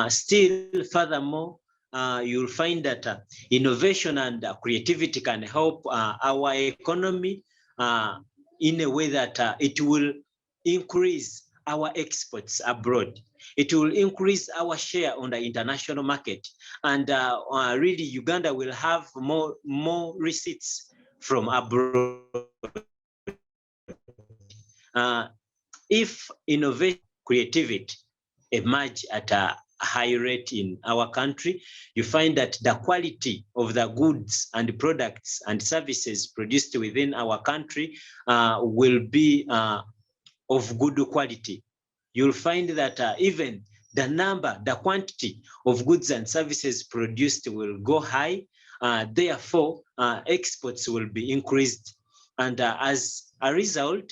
Still, furthermore, you'll find that innovation and creativity can help our economy in a way that it will increase our exports abroad. It will increase our share on the international market. And really, Uganda will have more receipts from abroad. If innovation, creativity emerge at a high rate in our country, you find that the quality of the goods and products and services produced within our country will be of good quality. You'll find that even the quantity of goods and services produced will go high. Therefore, exports will be increased. And as a result,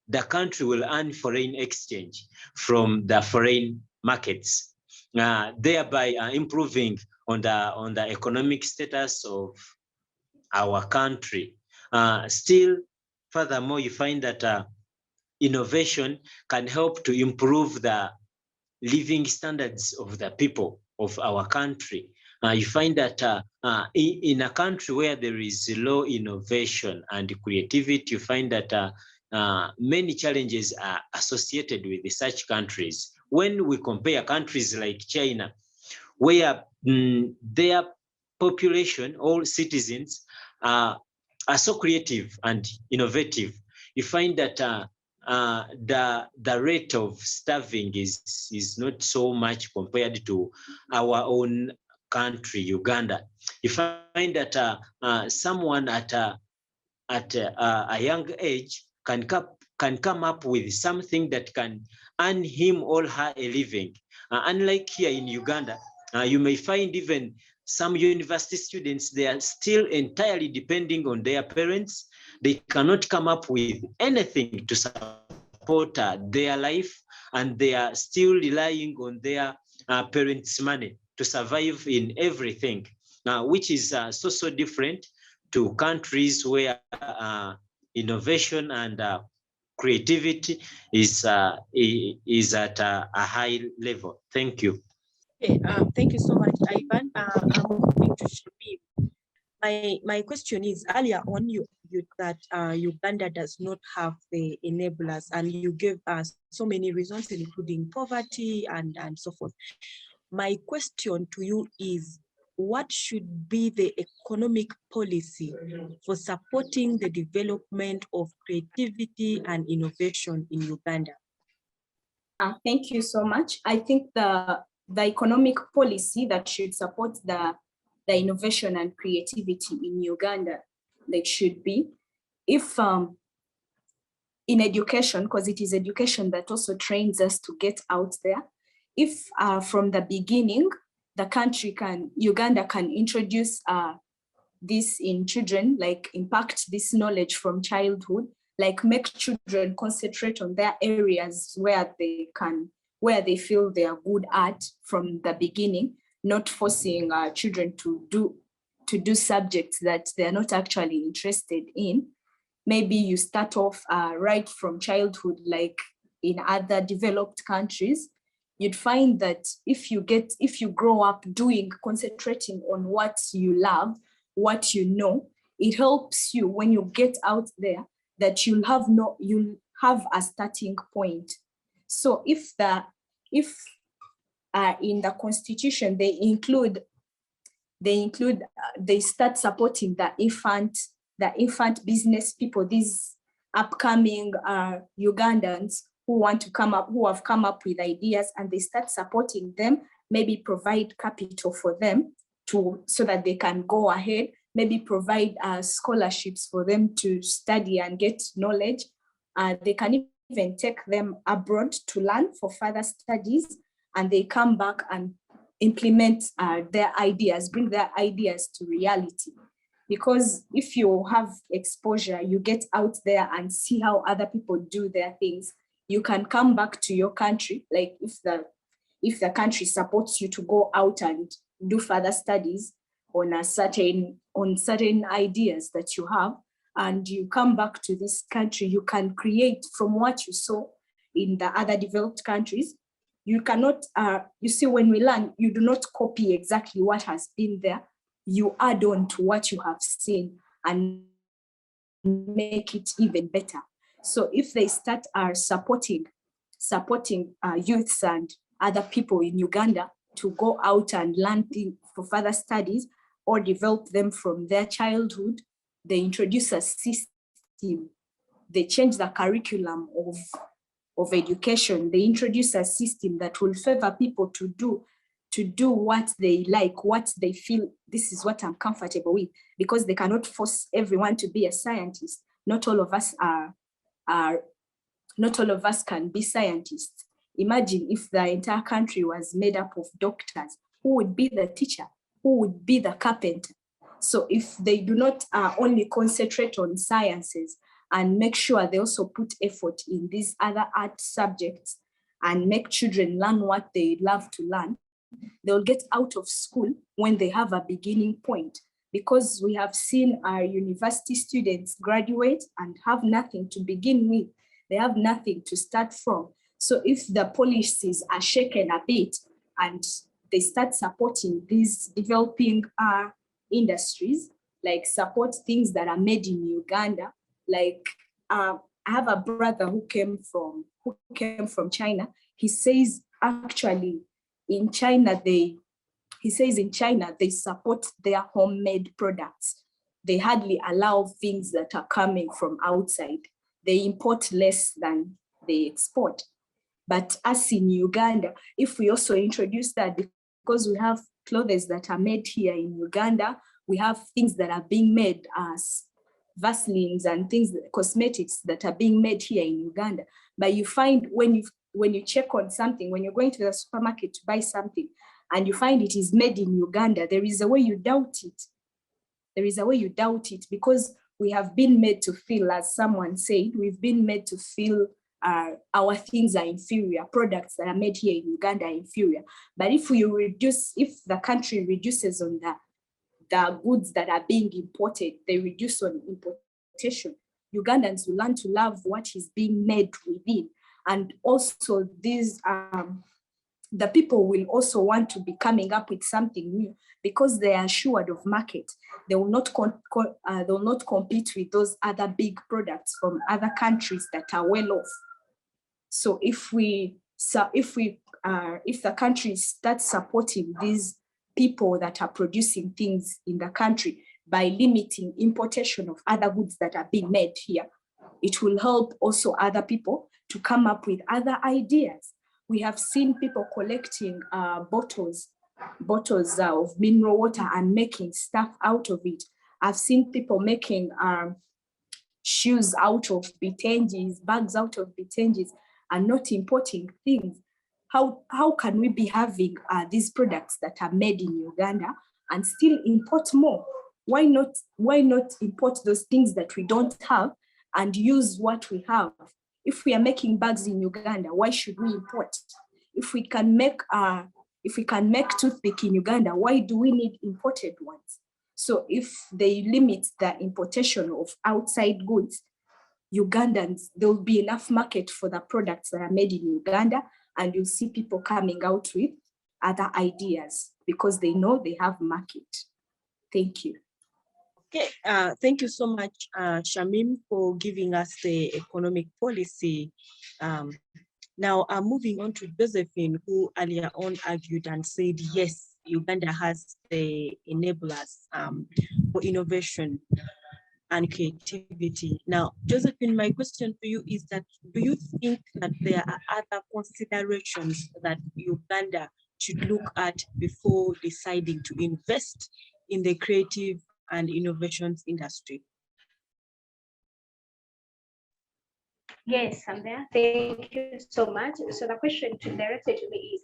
the country will earn foreign exchange from the foreign markets, thereby improving on the economic status of our country. Still, furthermore, you find that innovation can help to improve the living standards of the people of our country. You find that in a country where there is low innovation and creativity, you find that many challenges are associated with such countries. When we compare countries like China, where their population, all citizens, are so creative and innovative, you find that the rate of starving is not so much compared to our own country, Uganda. You find that someone at a young age can come up with something that can earn him or her a living. Unlike here in Uganda, you may find even some university students, they are still entirely depending on their parents. They cannot come up with anything to support their life, and they are still relying on their parents' money to survive in everything, which is so different to countries where innovation and creativity is at a high level. Thank you. Okay, thank you so much, Ivan. I'm moving to Shamim. My question is, earlier on you that Uganda does not have the enablers, and you gave us so many reasons, including poverty and so forth. My question to you is, what should be the economic policy for supporting the development of creativity and innovation in Uganda? Thank you so much. I think the economic policy that should support the innovation and creativity in Uganda, like, should be, if in education, because it is education that also trains us to get out there, if from the beginning, Uganda can introduce this in children, like impact this knowledge from childhood, like make children concentrate on their areas where they feel they are good at from the beginning, not forcing children to do subjects that they're not actually interested in. Maybe you start off right from childhood, like in other developed countries. You'd find that if you grow up concentrating on what you love, what you know, it helps you when you get out there, that you'll have a starting point. So if in the constitution they start supporting the infant business people, these upcoming Ugandans who want to come up, who have come up with ideas, and they start supporting them, maybe provide capital for them so that they can go ahead, maybe provide scholarships for them to study and get knowledge. They can even take them abroad to learn for further studies, and they come back and implement their ideas, bring their ideas to reality. Because if you have exposure, you get out there and see how other people do their things, you can come back to your country. Like if the country supports you to go out and do further studies on certain ideas that you have, and you come back to this country, you can create from what you saw in the other developed countries. You cannot, you see, when we learn, you do not copy exactly what has been there. You add on to what you have seen and make it even better. So if they start supporting youths and other people in Uganda to go out and learn for further studies or develop them from their childhood, they introduce a system, they change the curriculum of education, they introduce a system that will favor people to do what they like, what they feel, this is what I'm comfortable with, because they cannot force everyone to be a scientist. Not all of us can be scientists. Imagine if the entire country was made up of doctors, who would be the teacher? Who would be the carpenter? So if they do not only concentrate on sciences and make sure they also put effort in these other art subjects and make children learn what they love to learn, they'll get out of school when they have a beginning point, because we have seen our university students graduate and have nothing to begin with. They have nothing to start from. So if the policies are shaken a bit and they start supporting these developing industries, like support things that are made in Uganda, like I have a brother who came from China. He says actually in China, they support their homemade products. They hardly allow things that are coming from outside. They import less than they export. But us in Uganda, if we also introduce that, because we have clothes that are made here in Uganda, we have things that are being made as Vaselines and things, cosmetics that are being made here in Uganda. But you find when you check on something, when you're going to the supermarket to buy something and you find it is made in Uganda, there is a way you doubt it. There is a way you doubt it, because we have been made to feel, as someone said, we've been made to feel our things are inferior, products that are made here in Uganda are inferior. But if the country reduces on the goods that are being imported, they reduce on importation, Ugandans will learn to love what is being made within. And also the people will also want to be coming up with something new, because they are assured of market. They will not compete with those other big products from other countries that are well off. So if the country starts supporting these people that are producing things in the country by limiting importation of other goods that are being made here, it will help also other people to come up with other ideas. We have seen people collecting bottles of mineral water and making stuff out of it. I've seen people making shoes out of bitenges, bags out of bitenges, and not importing things. How can we be having these products that are made in Uganda and still import more? Why not import those things that we don't have and use what we have? If we are making bags in Uganda, why should we import? If we can make toothpick in Uganda, why do we need imported ones? So if they limit the importation of outside goods, Ugandans, there will be enough market for the products that are made in Uganda, and you'll see people coming out with other ideas because they know they have market. Thank you. Okay, thank you so much, Shamim, for giving us the economic policy. Now I'm moving on to Josephine, who earlier on argued and said, yes, Uganda has the enablers for innovation. and creativity. Now, Josephine, my question to you is that, do you think that there are other considerations that Uganda should look at before deciding to invest in the creative and innovations industry? Yes, I'm there. Thank you so much. So the question directed to me is,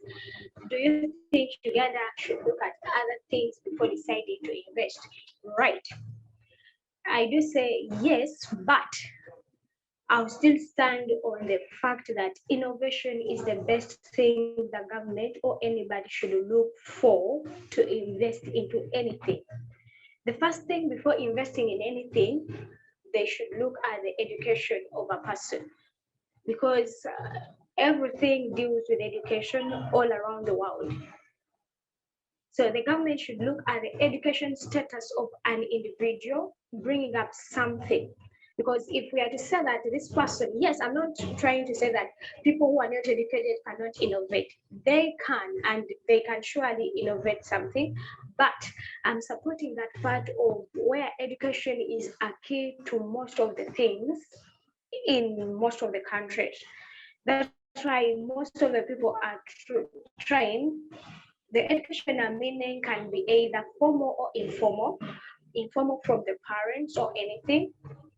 do you think Uganda should look at other things before deciding to invest? Right. I do say yes, but I'll still stand on the fact that innovation is the best thing the government or anybody should look for to invest into anything. The first thing before investing in anything, they should look at the education of a person, because everything deals with education all around the world. So the government should look at the education status of an individual, bringing up something. Because if we are to say that this person, yes, I'm not trying to say that people who are not educated cannot innovate. They can, and they can surely innovate something. But I'm supporting that part of where education is a key to most of the things in most of the countries. That's why most of the people are trying. The education and meaning can be either formal or informal from the parents or anything.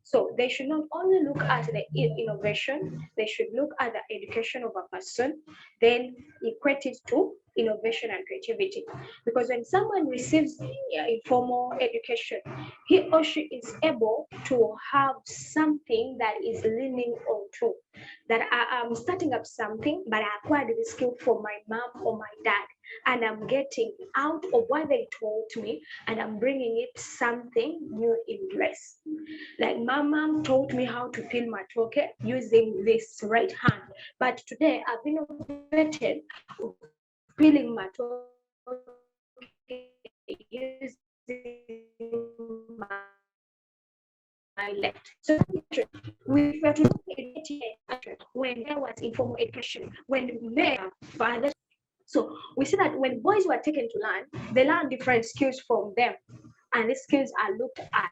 So they should not only look at the innovation, they should look at the education of a person, then equate it to innovation and creativity. Because when someone receives informal education, he or she is able to have something that is leaning onto. That I'm starting up something, but I acquired the skill from my mom or my dad, and I'm getting out of what they told me, and I'm bringing it something new in place. Like my mom taught me how to peel my toke using this right hand, but today I've innovated peeling my toke using my left. So we were to look at when there was informal education, when their fathers. So we see that when boys were taken to learn, they learn different skills from them, and the skills are looked at.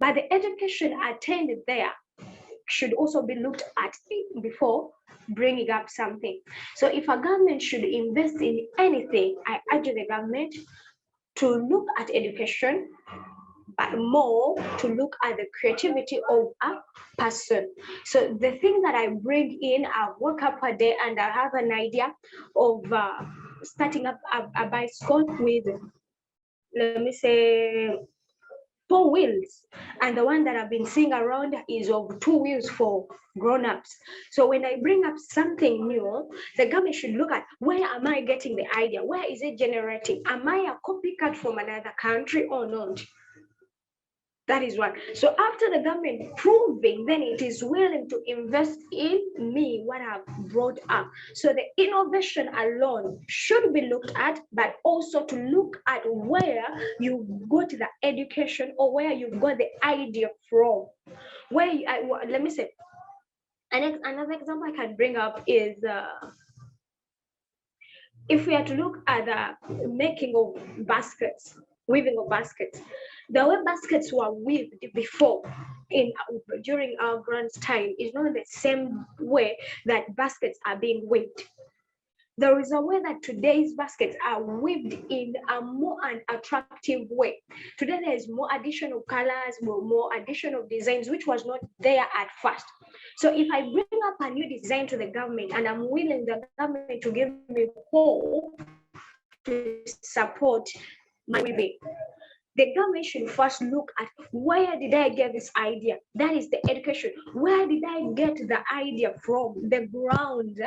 But the education attained there should also be looked at before bringing up something. So if a government should invest in anything, I urge the government to look at education, but more to look at the creativity of a person. So the thing that I bring in, I wake up a day and I have an idea of starting up a bicycle with, let me say, 4 wheels, and the one that I've been seeing around is of 2 wheels for grown-ups. So when I bring up something new, the government should look at, where am I getting the idea? Where is it generating? Am I a copycat from another country or not? That is one. So after the government proving, then it is willing to invest in me, what I've brought up. So the innovation alone should be looked at, but also to look at where you got the education or where you got the idea from. Where let me say, another example I can bring up is if we are to look at the making of baskets, weaving of baskets, the way baskets were weaved before during our grand's time is not the same way that baskets are being weaved. There is a way that today's baskets are weaved in a more attractive way. Today there is more addition of colors, more addition of designs, which was not there at first. So if I bring up a new design to the government and I'm willing the government to give me hope to support my weaving, the government should first look at, where did I get this idea? That is the education. Where did I get the idea from? The ground.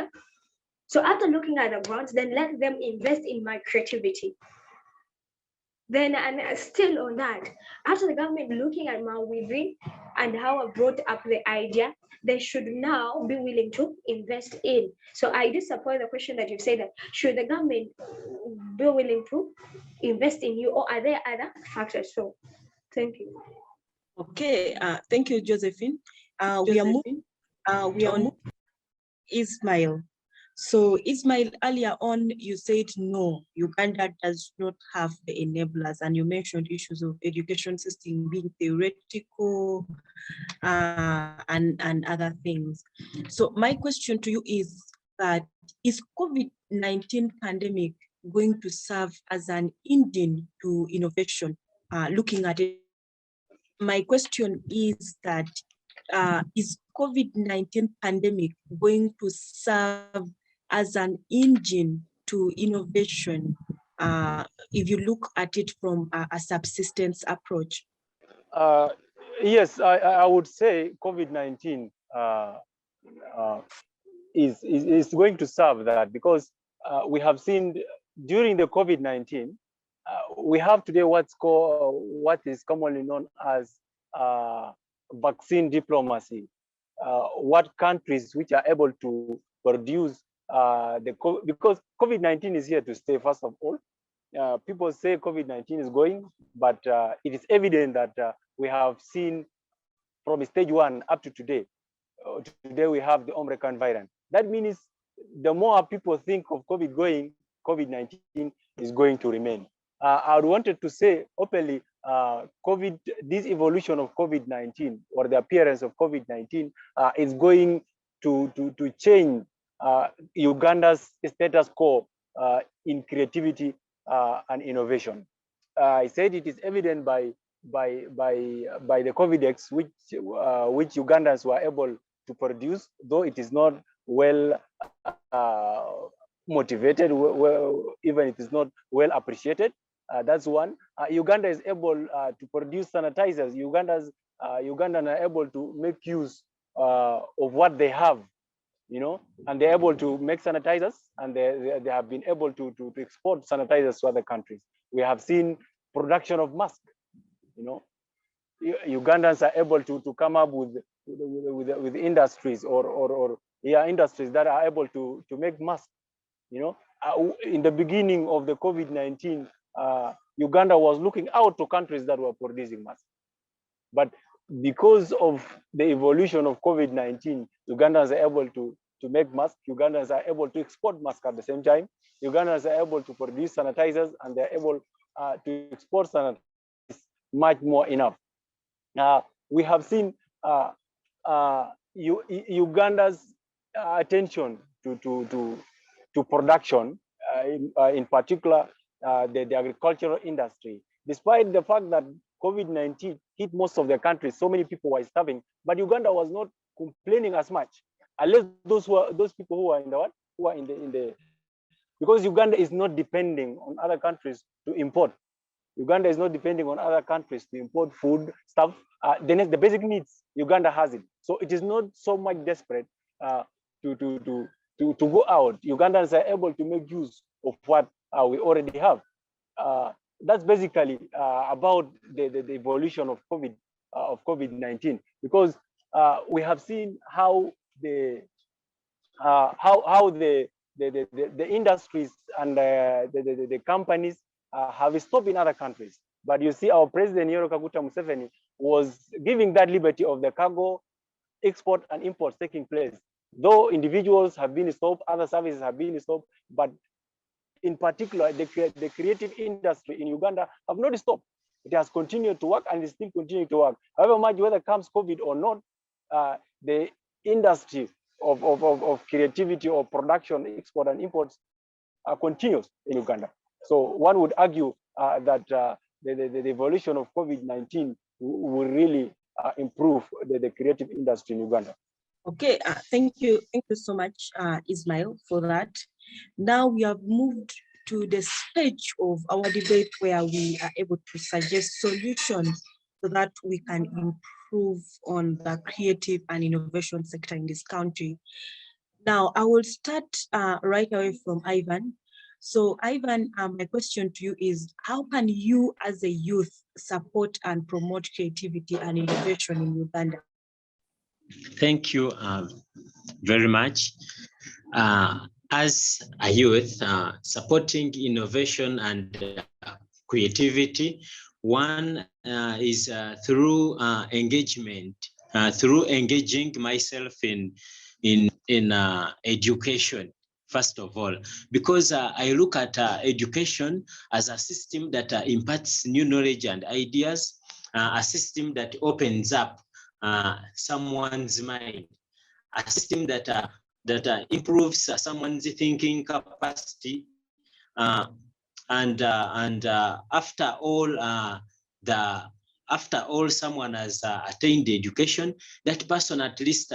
So after looking at the grounds, then let them invest in my creativity. Then, and still on that, after the government looking at my weaving and how I brought up the idea, they should now be willing to invest in. So I do support the question that you said, that should the government be willing to invest in you, or are there other factors? So thank you. Okay, thank you, Josephine. We are moving on Ismail. So Ismail, earlier on, you said no, Uganda does not have the enablers, and you mentioned issues of education system being theoretical and other things. So my question to you is that, is COVID-19 pandemic going to serve as an engine to innovation? Looking at it, my question is that, is COVID-19 pandemic going to serve as an engine to innovation, if you look at it from a subsistence approach? Yes, I would say COVID-19 is going to serve that, because we have seen during the COVID-19, we have today what is commonly known as vaccine diplomacy. What countries which are able to produce because COVID-19 is here to stay, first of all. People say COVID-19 is going, but it is evident that we have seen from stage 1 up to today. Today we have the Omicron variant. That means the more people think of COVID going, COVID-19 is going to remain. I wanted to say openly, this evolution of COVID-19, or the appearance of COVID-19, is going to change Uganda's status quo in creativity and innovation. I said it is evident by the COVIDx, which Ugandans were able to produce, though it is not well motivated, even it is not well appreciated. That's one. Uganda is able to produce sanitizers. Ugandans are able to make use of what they have, and they're able to make sanitizers, and they have been able to export sanitizers to other countries. We have seen production of masks. Ugandans are able to come up with industries or industries that are able to make masks. In the beginning of the COVID-19, Uganda was looking out to countries that were producing masks. But because of the evolution of COVID-19, Ugandans are able to make masks. Ugandans are able to export masks at the same time. Ugandans are able to produce sanitizers, and they're able to export sanitizers much more enough. We have seen Uganda's attention to production, in particular the agricultural industry. Despite the fact that COVID-19 hit most of the countries, so many people were starving, but Uganda was not complaining as much, unless those people who are in the because Uganda is not depending on other countries to import. Uganda is not depending on other countries to import food, stuff. The basic needs, Uganda has it. So it is not so much desperate to go out. Ugandans are able to make use of what we already have. That's basically about the evolution of COVID-19, because we have seen how the industries and the companies have stopped in other countries. But you see, our president, Yoweri Kaguta Museveni, was giving that liberty of the cargo export and imports taking place. Though individuals have been stopped, other services have been stopped, but in particular, the creative industry in Uganda have not stopped. It has continued to work and is still continuing to work. However much, whether it comes COVID or not, the industry of creativity or production, export and imports continues in Uganda. So one would argue that the evolution of COVID-19 will really improve the creative industry in Uganda. Okay, thank you so much, Ismail, for that. Now we have moved to the stage of our debate where we are able to suggest solutions so that we can improve on the creative and innovation sector in this country. Now, I will start right away from Ivan. So Ivan, my question to you is, how can you as a youth support and promote creativity and innovation in Uganda? Thank you very much. As a youth, supporting innovation and creativity, one is through engagement, through engaging myself in education. first of all, because I look at education as a system that imparts new knowledge and ideas, a system that opens up someone's mind, a system that improves someone's thinking capacity, and after all someone has attained education, that person at least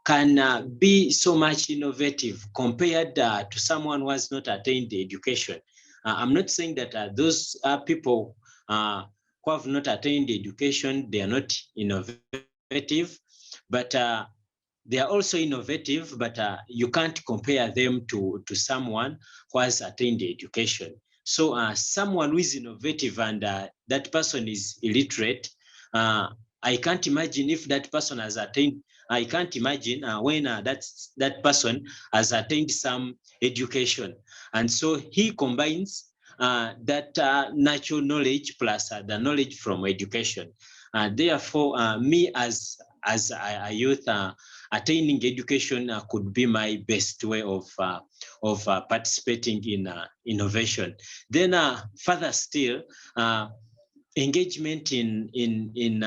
can be so much innovative compared to someone who has not attained the education. I'm not saying that those people who have not attained education, they are not innovative, but they are also innovative, but you can't compare them to someone who has attained education. So someone who is innovative and that person is illiterate, I can't imagine if that person has attained, I can't imagine when that person has attained some education. And so he combines that natural knowledge plus the knowledge from education. Therefore, me as a youth, attaining education could be my best way of participating in innovation. Then further still, engagement in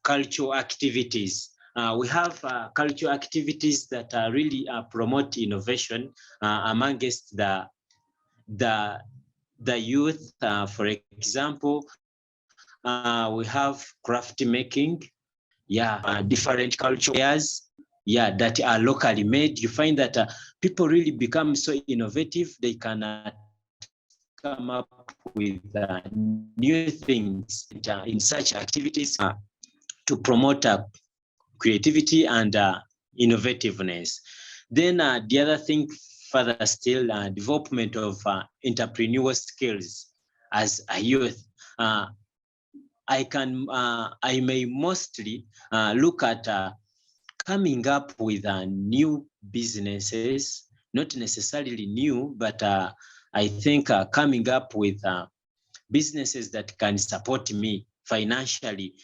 cultural activities. We have cultural activities that really promote innovation amongst the youth. For example, we have craft making, different cultures, that are locally made. You find that people really become so innovative, they can come up with new things in such activities to promote creativity and innovativeness. Then the other thing further still, development of entrepreneurial skills as a youth. I may mostly look at coming up with new businesses, not necessarily new, but I think coming up with businesses that can support me financially,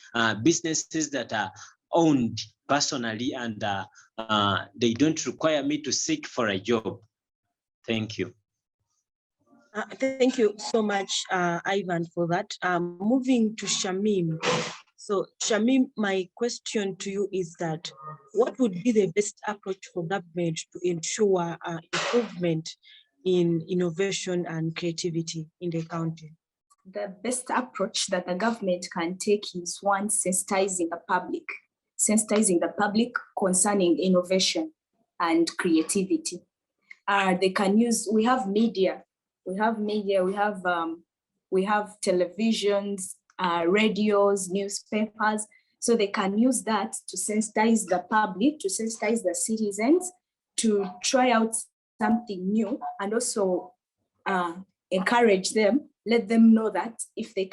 businesses that are owned personally and they don't require me to seek for a job. Thank you. Thank you so much, Ivan, for that. Moving to Shamim. So Shamim, my question to you is that what would be the best approach for government to ensure improvement in innovation and creativity in the county? The best approach that the government can take is one, sensitizing the public concerning innovation and creativity. They can use, we have media, we have televisions, radios, newspapers, so they can use that to sensitize the public, to sensitize the citizens, to try out something new, and also encourage them, let them know that if they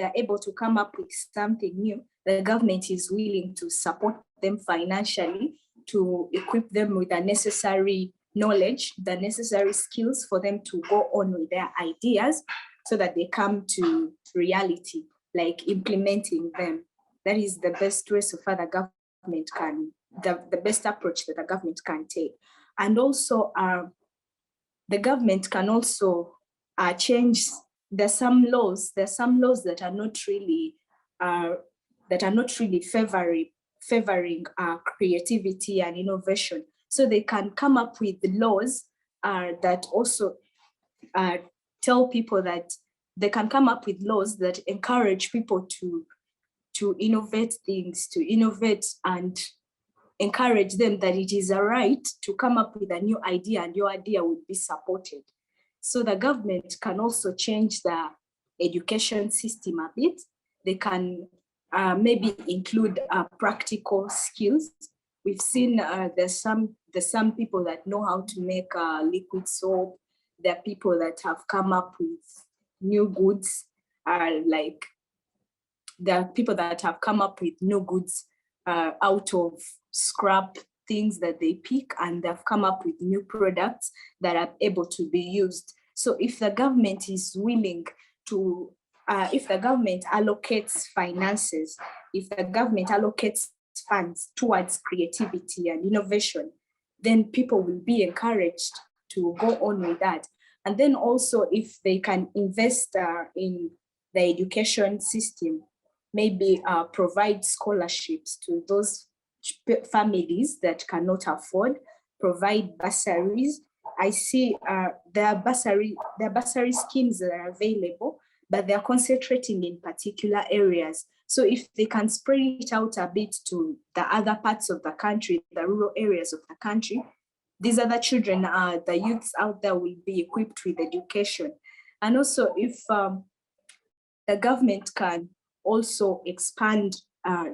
are able to come up with something new, the government is willing to support them financially, to equip them with the necessary knowledge, the necessary skills for them to go on with their ideas so that they come to reality, like implementing them. That is the best way so far the government can, the best approach that the government can take. And also the government can also change, there's some laws that are not really favoring creativity and innovation. So they can come up with laws that also tell people that they can come up with laws that encourage people to innovate things, to innovate and encourage them that it is a right to come up with a new idea and your idea would be supported. So the government can also change the education system a bit. They can maybe include practical skills. We've seen there's some people that know how to make liquid soap. There are people that have come up with new goods, like there are people that have come up with new goods out of scrap things that they pick, and they've come up with new products that are able to be used. So if the government is willing to, if the government allocates finances, if the government allocates funds towards creativity and innovation, then people will be encouraged to go on with that. And then also if they can invest in the education system, maybe provide scholarships to those families that cannot afford, provide bursaries. I see there are bursary schemes that are available, but they're concentrating in particular areas. So if they can spread it out a bit to the other parts of the country, the rural areas of the country, these other children, the youths out there will be equipped with education. And also if the government can also expand,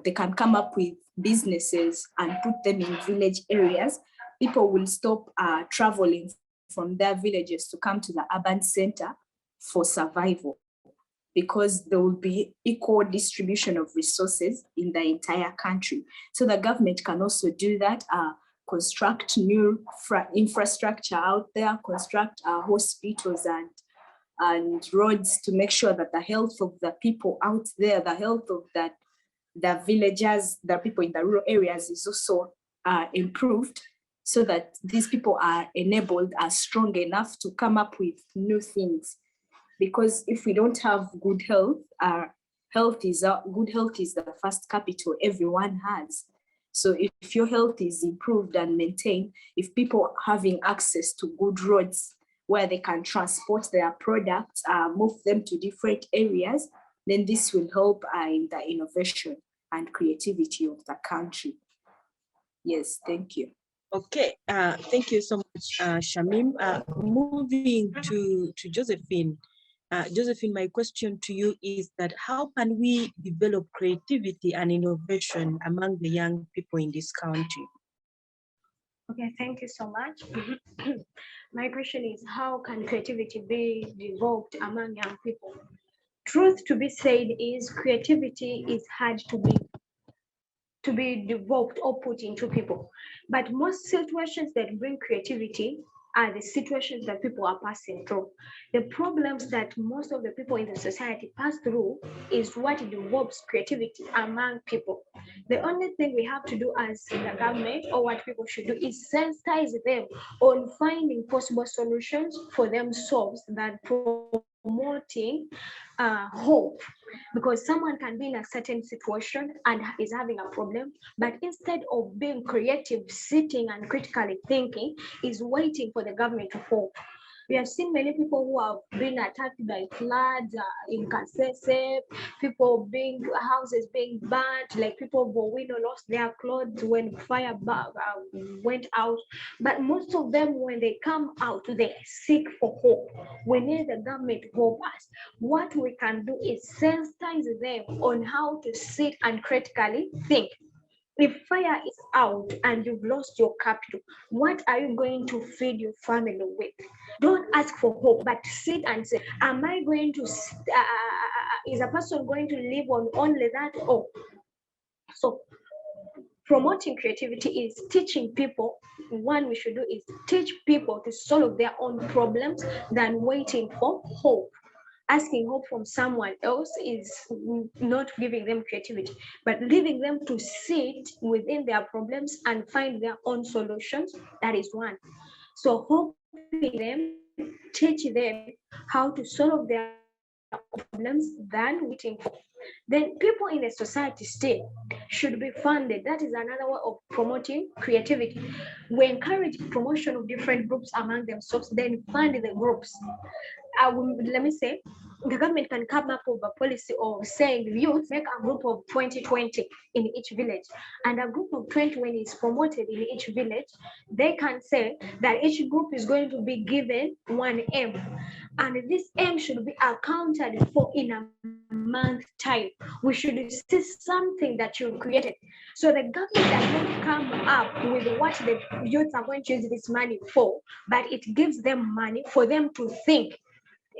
they can come up with businesses and put them in village areas, people will stop traveling from their villages to come to the urban center for survival, because there will be equal distribution of resources in the entire country. So the government can also do that, construct new infrastructure out there, construct hospitals and roads to make sure that the health of the people out there, the health of the villagers, the people in the rural areas is also improved, so that these people are enabled, are strong enough to come up with new things. Because if we don't have good health, good health is the first capital everyone has. So if your health is improved and maintained, if people are having access to good roads where they can transport their products, move them to different areas, then this will help in the innovation and creativity of the country. Yes, thank you. Okay, thank you so much, Shamim. Moving to Josephine. Josephine, my question to you is that how can we develop creativity and innovation among the young people in this country? Okay, thank you so much. My question is, how can creativity be developed among young people? Truth to be said is creativity is hard to be developed or put into people. But most situations that bring creativity are the situations that people are passing through. The problems that most of the people in the society pass through is what develops creativity among people. The only thing we have to do as the government, or what people should do, is sensitize them on finding possible solutions for themselves that promoting hope, because someone can be in a certain situation and is having a problem, but instead of being creative, sitting and critically thinking, is waiting for the government to fall. We have seen many people who have been attacked by floods in Kasese, people houses being burnt, like people Bowino lost their clothes when fire went out. But most of them, when they come out, they seek for hope. We need the government to help us. What we can do is sensitize them on how to sit and critically think. If fire is out and you've lost your capital, what are you going to feed your family with? Don't ask for hope, but sit and say, am I going to, is a person going to live on only that? Oh, so promoting creativity is teaching people. One we should do is teach people to solve their own problems than waiting for hope. Asking hope from someone else is not giving them creativity, but leaving them to sit within their problems and find their own solutions. That is one. So helping them, teach them how to solve their problems than waiting for. Then people in the society still should be funded. That is another way of promoting creativity. We encourage promotion of different groups among themselves, then fund the groups. Let me say, the government can come up with a policy of saying youth make a group of 2020 in each village, and a group of 20 is promoted in each village. They can say that each group is going to be given one aim, and this aim should be accounted for in a month time. We should see something that you created. So the government does not come up with what the youth are going to use this money for, but it gives them money for them to think.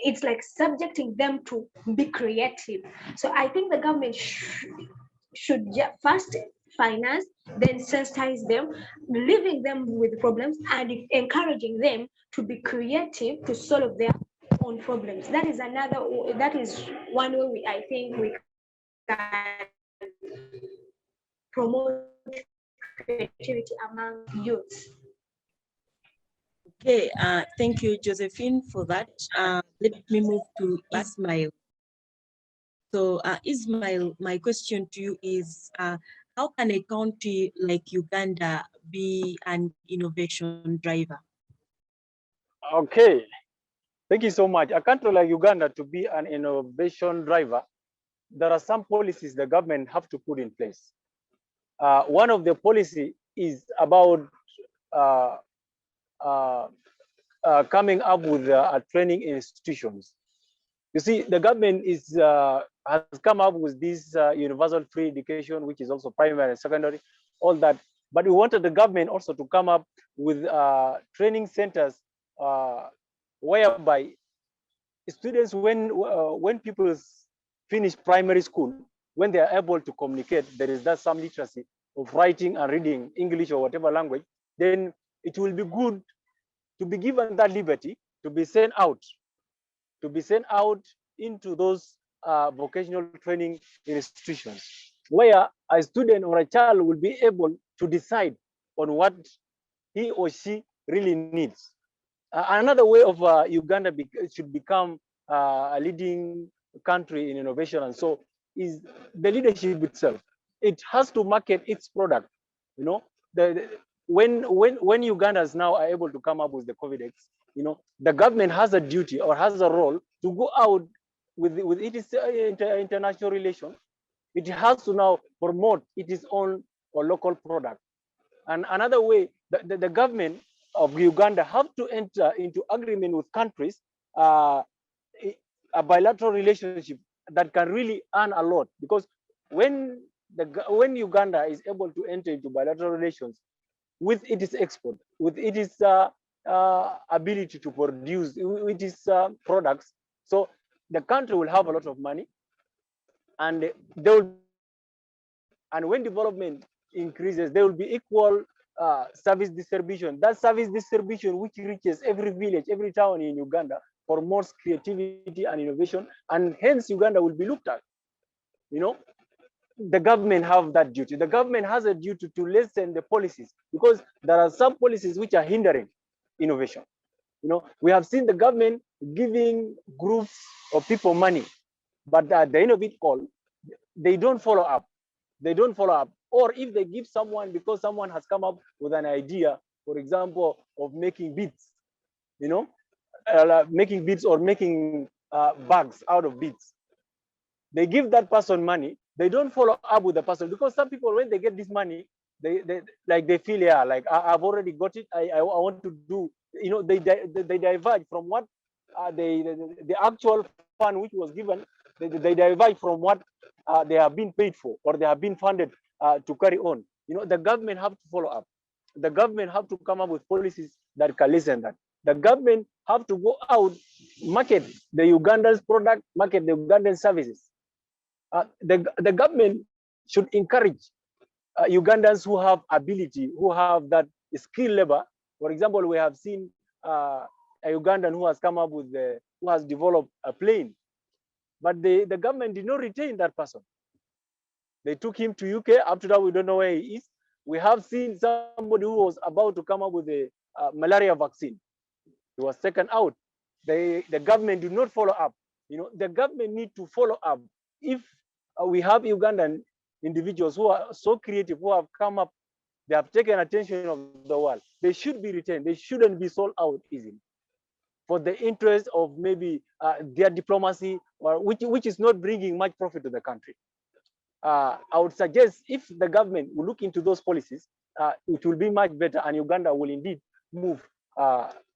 It's like subjecting them to be creative. So I think the government should first finance, then sensitize them, leaving them with problems and encouraging them to be creative to solve their own problems. That is one way I think we can promote creativity among youths. Okay, thank you, Josephine, for that. Let me move to Ismail. So, Ismail, my question to you is, how can a country like Uganda be an innovation driver? Okay, thank you so much. A country like Uganda to be an innovation driver, there are some policies the government have to put in place. One of the policy is about uh, uh, coming up with training institutions. You see, the government has come up with this universal free education, which is also primary and secondary, all that. But we wanted the government also to come up with training centers whereby students, when people finish primary school, when they are able to communicate, there is that some literacy of writing and reading English or whatever language, then it will be good to be given that liberty to be sent out into those vocational training institutions, where a student or a child will be able to decide on what he or she really needs. Another way of Uganda should become a leading country in innovation, and so is the leadership itself. It has to market its product. You know, when Ugandans now are able to come up with the COVID-X, you know, the government has a duty or has a role to go out with its international relations. It has to now promote its own or local product. And another way, the government of Uganda have to enter into agreement with countries, a bilateral relationship that can really earn a lot. Because when Uganda is able to enter into bilateral relations with its export, with its ability to produce, with its products, so the country will have a lot of money, and they will, and when development increases, there will be equal service distribution. That service distribution, which reaches every village, every town in Uganda, promotes creativity and innovation, and hence Uganda will be looked at. You know, the government have that duty. The government has a duty to listen the policies, because there are some policies which are hindering innovation. You know, we have seen the government giving groups of people money, but at the end of it all, they don't follow up. They don't follow up. Or if they give someone because someone has come up with an idea, for example, of making beads, you know, making beads or making bags out of beads. They give that person money. They don't follow up with the person, because some people, when they get this money, they feel, yeah, like I've already got it. I want to do, you know, they diverge from what the actual fund which was given. They diverge from what they have been paid for, or they have been funded to carry on. You know, the government have to follow up. The government have to come up with policies that can listen that. The government have to go out, market the Ugandan's product, market the Ugandan services. The government should encourage Ugandans who have ability, who have that skill labor. For example, we have seen a Ugandan who has come up with who has developed a plane, but the government did not retain that person. They took him to UK. Up to now, we don't know where he is. We have seen somebody who was about to come up with a malaria vaccine. He was taken out. The government did not follow up. You know, the government need to follow up. If we have Ugandan individuals who are so creative, who have come up, they have taken attention of the world, they should be retained. They shouldn't be sold out easily for the interest of maybe their diplomacy, or which is not bringing much profit to the country. I would suggest if the government will look into those policies, it will be much better, and Uganda will indeed move.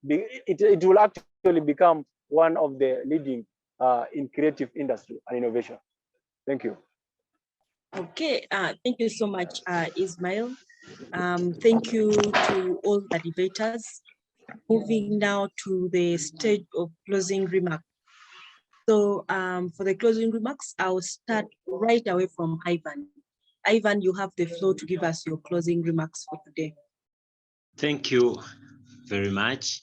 It will actually become one of the leading in creative industry and innovation. Thank you. Okay, thank you so much, Ismail. Thank you to all the debaters. Moving now to the stage of closing remarks. So for the closing remarks, I'll start right away from Ivan. Ivan, you have the floor to give us your closing remarks for today. Thank you very much.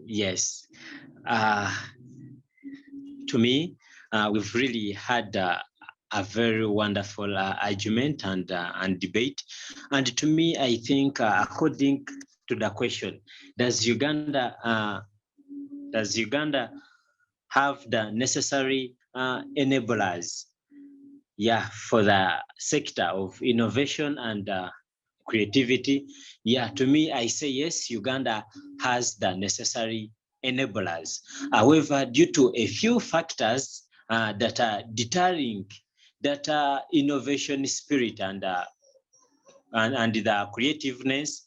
Yes, to me, we've really had a very wonderful argument and debate. And to me, I think according to the question, does Uganda have the necessary enablers, yeah, for the sector of innovation and creativity? Yeah, to me, I say yes, Uganda has the necessary enablers. However, due to a few factors that are deterring that innovation spirit and the creativeness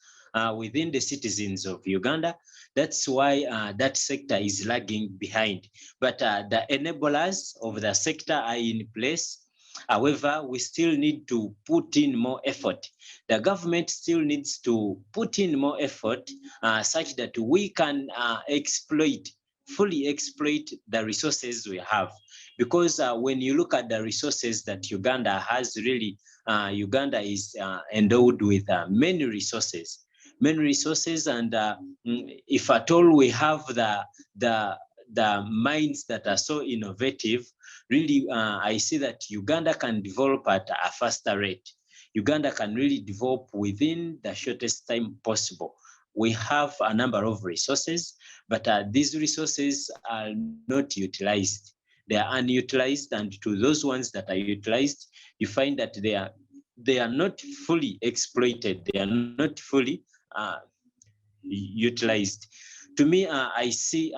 within the citizens of Uganda, that's why that sector is lagging behind. But the enablers of the sector are in place. However, we still need to put in more effort. The government still needs to put in more effort such that we can fully exploit the resources we have. Because when you look at the resources that Uganda has, really, Uganda is endowed with many resources, and if at all we have the minds that are so innovative, really, I see that Uganda can develop at a faster rate. Uganda can really develop within the shortest time possible. We have a number of resources, but these resources are not utilized. They are unutilized, and to those ones that are utilized, you find that they are not fully exploited. They are not fully utilized. To me, I see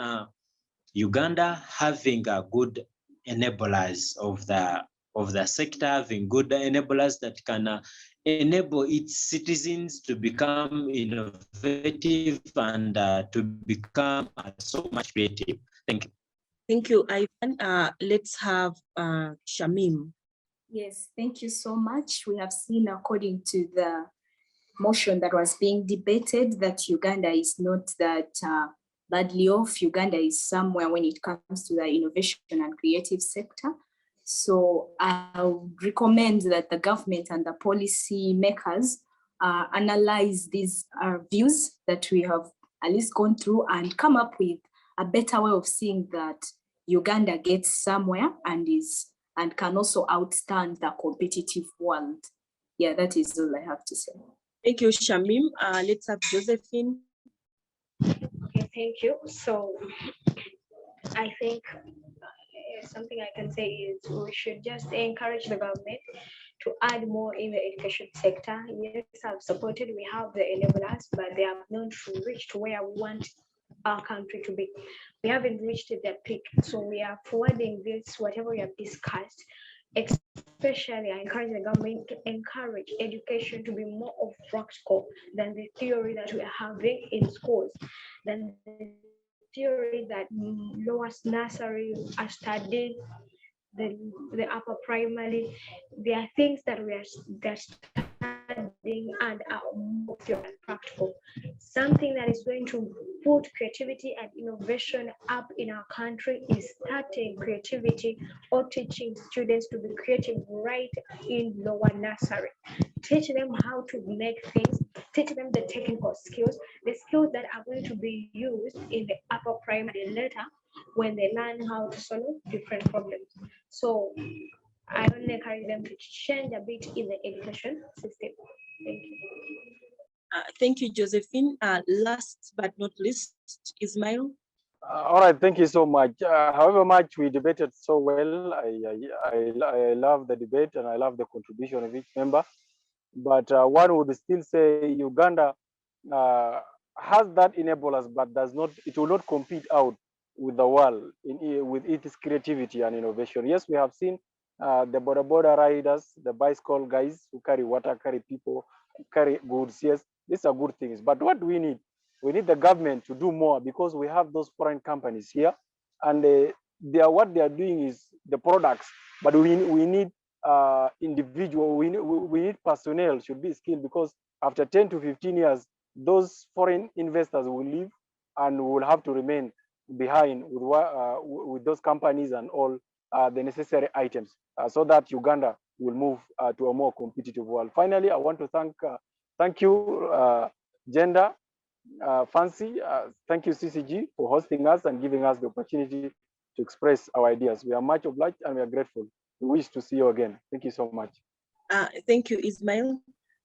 Uganda having a good enablers of the sector, having good enablers that can enable its citizens to become innovative and to become so much creative. Thank you. Thank you, Ivan. Let's have Shamim. Yes, thank you so much. We have seen, according to the motion that was being debated, that Uganda is not that badly off. Uganda is somewhere when it comes to the innovation and creative sector. So I would recommend that the government and the policy makers analyze these views that we have at least gone through and come up with a better way of seeing that Uganda gets somewhere and can also outstand the competitive world. Yeah, that is all I have to say. Thank you, Shamim. Let's have Josephine. Okay, thank you. So I think something I can say is we should just encourage the government to add more in the education sector. Yes, I've supported, we have the enablers, but they have not reached where we want our country to be. We haven't reached their peak. So we are forwarding this, whatever we have discussed, especially I encourage the government to encourage education to be more of practical than the theory that we are having in schools, than the theory that lowest nursery are studying, the upper primary. There are things that we are studying and are more practical. Something that is going to put creativity and innovation up in our country is starting creativity or teaching students to be creative right in lower nursery. Teach them how to make things, teach them the technical skills, the skills that are going to be used in the upper primary later when they learn how to solve different problems. So I only encourage them to change a bit in the education system. Thank you. Thank you, Josephine. Last but not least, Ismail. All right, thank you so much. However much we debated so well, I love the debate and I love the contribution of each member. But one would still say Uganda has that enablers, but does not. It will not compete out with the world with its creativity and innovation. Yes, we have seen the border riders, the bicycle guys who carry water, carry people, carry goods. Yes, these are good things. But what do we need? We need the government to do more, because we have those foreign companies here, and what they are doing is the products. But we need individual. We need personnel should be skilled, because after 10 to 15 years, those foreign investors will leave and will have to remain behind with those companies and all the necessary items, so that Uganda will move to a more competitive world. Finally, I want to thank you, Gender Fancy. Thank you, CCG, for hosting us and giving us the opportunity to express our ideas. We are much obliged and we are grateful. We wish to see you again. Thank you so much. Thank you, Ismail.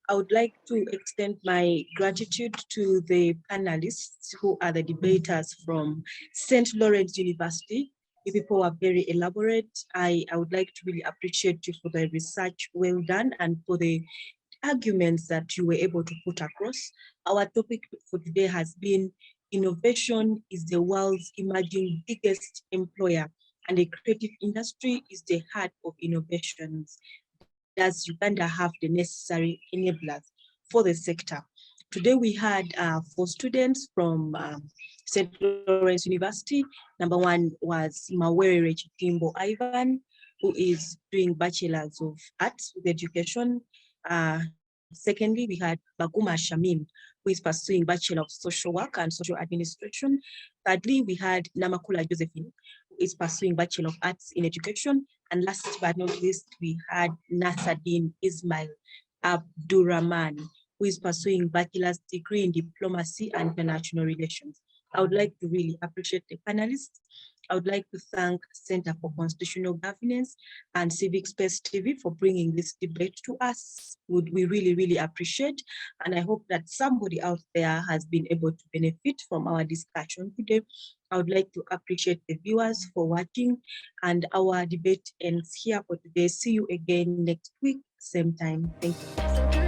I would like to extend my gratitude to the panelists who are the debaters from St. Lawrence University. You people are very elaborate. I would like to really appreciate you for the research well done and for the arguments that you were able to put across. Our topic for today has been innovation is the world's emerging biggest employer, and the creative industry is the heart of innovations. Does Uganda have the necessary enablers for the sector? Today we had 4 students from St. Lawrence University. Number 1 was Mawerere Kitimbo Ivan, who is doing Bachelors of Arts with Education. Secondly, we had Baguma Shamim, who is pursuing Bachelor of Social Work and Social Administration. Thirdly, we had Namakula Josephine, who is pursuing Bachelor of Arts in Education. And last but not least, we had Nasirdin Ismail Abduraman, who is pursuing Bachelor's degree in Diplomacy and International Relations. I would like to really appreciate the panelists. I would like to thank Center for Constitutional Governance and Civic Space TV for bringing this debate to us. We really, really appreciate, and I hope that somebody out there has been able to benefit from our discussion today. I would like to appreciate the viewers for watching, and our debate ends here for today. See you again next week, same time. Thank you.